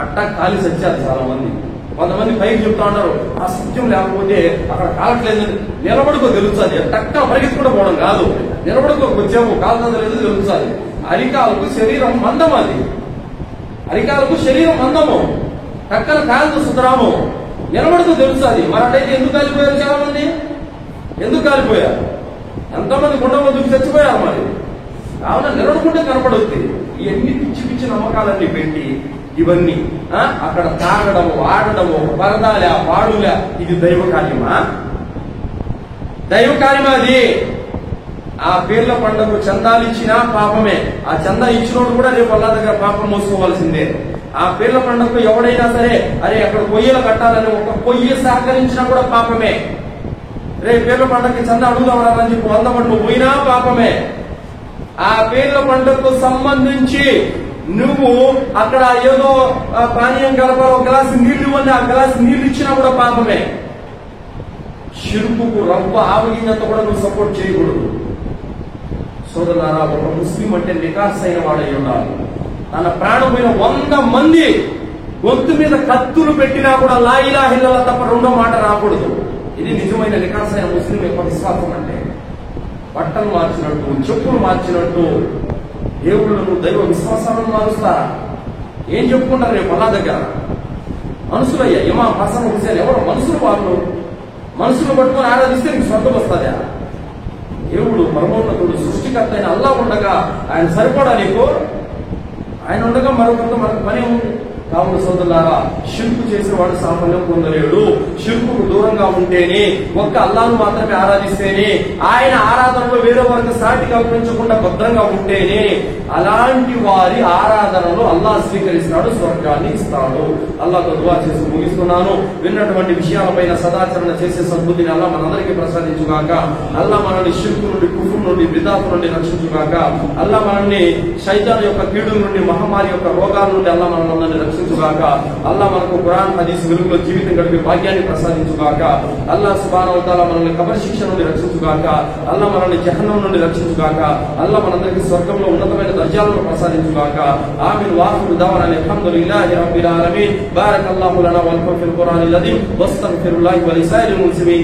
అట్టా కాలి సచ్చారు చాలా మంది. కొంతమంది పైకి చెప్తా ఉంటారు, ఆ సత్యం లేకపోతే అక్కడ కాలట్లేదని. నిలబడుకో తెలుస్తుంది, టక్క పరిగెత్తుకుంటూ పోవడం కాదు, నిలబడుకో వచ్చాము కాలు తెలుస్తుంది. అరికాలకు శరీరం మందం, అది అరికాలకు శరీరం మందము, టక్కన కాలు సుతరాము, నిలబడుతూ తెలుస్తుంది. మరి అటైతే ఎందుకు కాలిపోయారు చాలా మంది? ఎందుకు కాలిపోయారు? ఎంతమంది గుండంలో దూకి చచ్చిపోయారు. మరి కావున నిలబడుకుంటే కనపడుద్ది. ఇవన్నీ పిచ్చి పిచ్చి నమ్మకాలన్నీ పెట్టి ఇవన్నీ అక్కడ తాగడము, ఆడడము, పరదాలే పాడులే, ఇది దైవ కార్యమా? దైవ కార్యమా అది? ఆ పీర్ల పండుగ చందాలు ఇచ్చినా పాపమే. ఆ చందా ఇచ్చినోడు కూడా రేపు అల్లా దగ్గర పాపం మోసుకోవాల్సిందే. ఆ పీర్ల పండుగకు ఎవడైనా సరే అరే అక్కడ పొయ్యిలు కట్టాలని ఒక పొయ్యి సహకరించినా కూడా పాపమే. రేపు పీర్ల పండుగకి చందా అడుగుదామని చెప్పి 100 పండ్లు పోయినా పాపమే. ఆ పీర్ల పండుగకు సంబంధించి నువ్వు అక్కడ ఏదో పానీయం కలపాలి, ఒక గ్లాసు నీళ్లు అని ఆ గ్లాసు నీళ్లు ఇచ్చినా కూడా పాపమే. షిర్కుకు రవ్వ ఆవగింజంత కూడా నువ్వు సపోర్ట్ చేయకూడదు. సోదరులారా, ఒక ముస్లిం అంటే నికాస్ అయిన వాడై ఉండాలి. తన ప్రాణమైన 100 మంది గొంతు మీద కత్తులు పెట్టినా కూడా లా ఇలాహ ఇల్లల్లాహ్ తప్ప రెండో మాట రాకూడదు. ఇది నిజమైన నికాస్ అయిన ముస్లిం యొక్క విశ్వాసం. అంటే బట్టలు మార్చినట్టు, చెప్పులు మార్చినట్టు దేవుళ్ళను, దైవ విశ్వాసాలను మారుస్తారా? ఏం చెప్పుకుంటారు రేపు అల్లా దగ్గర? మనుషులయ్యా, ఇమాం హసన్ హుసేన్ ఎవరు? మనుషులు. వాళ్ళు మనుషులు పట్టుకొని ఆరాధిస్తే నీకు స్వర్గం వస్తుందా? దేవుడు పరమోన్నతుడు, సృష్టికర్త అయిన అల్లా ఉండగా ఆయన సరిపడా నీకు? ఆయన ఉండగా మరొకరితో మనకు పని ఉంది. కావున సోదరులారా, షిర్కు చేసేవాడు సాఫల్యం పొందలేడు. షిర్కుకు దూరంగా ఉంటేనే, ఒక్క అల్లాను మాత్రమే ఆరాధిస్తేనే, ఆయన ఆరాధనలో వేరే వారికి సాటిగా పెంచకుండా భద్రంగా ఉంటేనే అలాంటి వారి ఆరాధనలో అల్లా స్వీకరిస్తాడు, స్వర్గాన్ని ఇస్తాడు. అల్లాతో దువా చేసి ముగిస్తున్నాను. విన్నటువంటి విషయాలపైన సదాచరణ చేసే సద్బుద్ధిని అల్లా మనందరికీ ప్రసాదించుగాక. అల్లా మనల్ని షిర్కు నుండి, కుఫ్ర్ నుండి, బిదాత్ నుండి రక్షించుగాక. అల్లా మనల్ని శైతాన్ యొక్క కీడుల నుండి, మహమ్మారి యొక్క రోగాల నుండి అల్లా మనల్ని రక్షించుగాక. అల్లా మనకు ఖురాన్ హదీస్ వెలుగులో జీవితం గడిపే భాగ్యాన్ని ప్రసాదించుగాక. అల్లా సుబ్హానహు వ తఆలా మనల్ని కబర్ శిక్ష నుండి రక్షించుగాక. అల్లా మనల్ని జహన్నం నుండి రక్షించుగాక. అల్లా మనందరికీ స్వర్గంలో ఉన్నతమైన దర్జాలను ప్రసాదించుగాక. ఆమీన్. వాఖిరు దఅవానా అల్హమ్దులిల్లాహి రబ్బిల్ ఆలమీన్. బారకల్లాహు లనా వలకుం ఫిల్ ఖురానిల్ అజీమ్ వస్తగ్ఫిరుల్లాహి వలిసాయిరిల్ ముస్లిమీన్.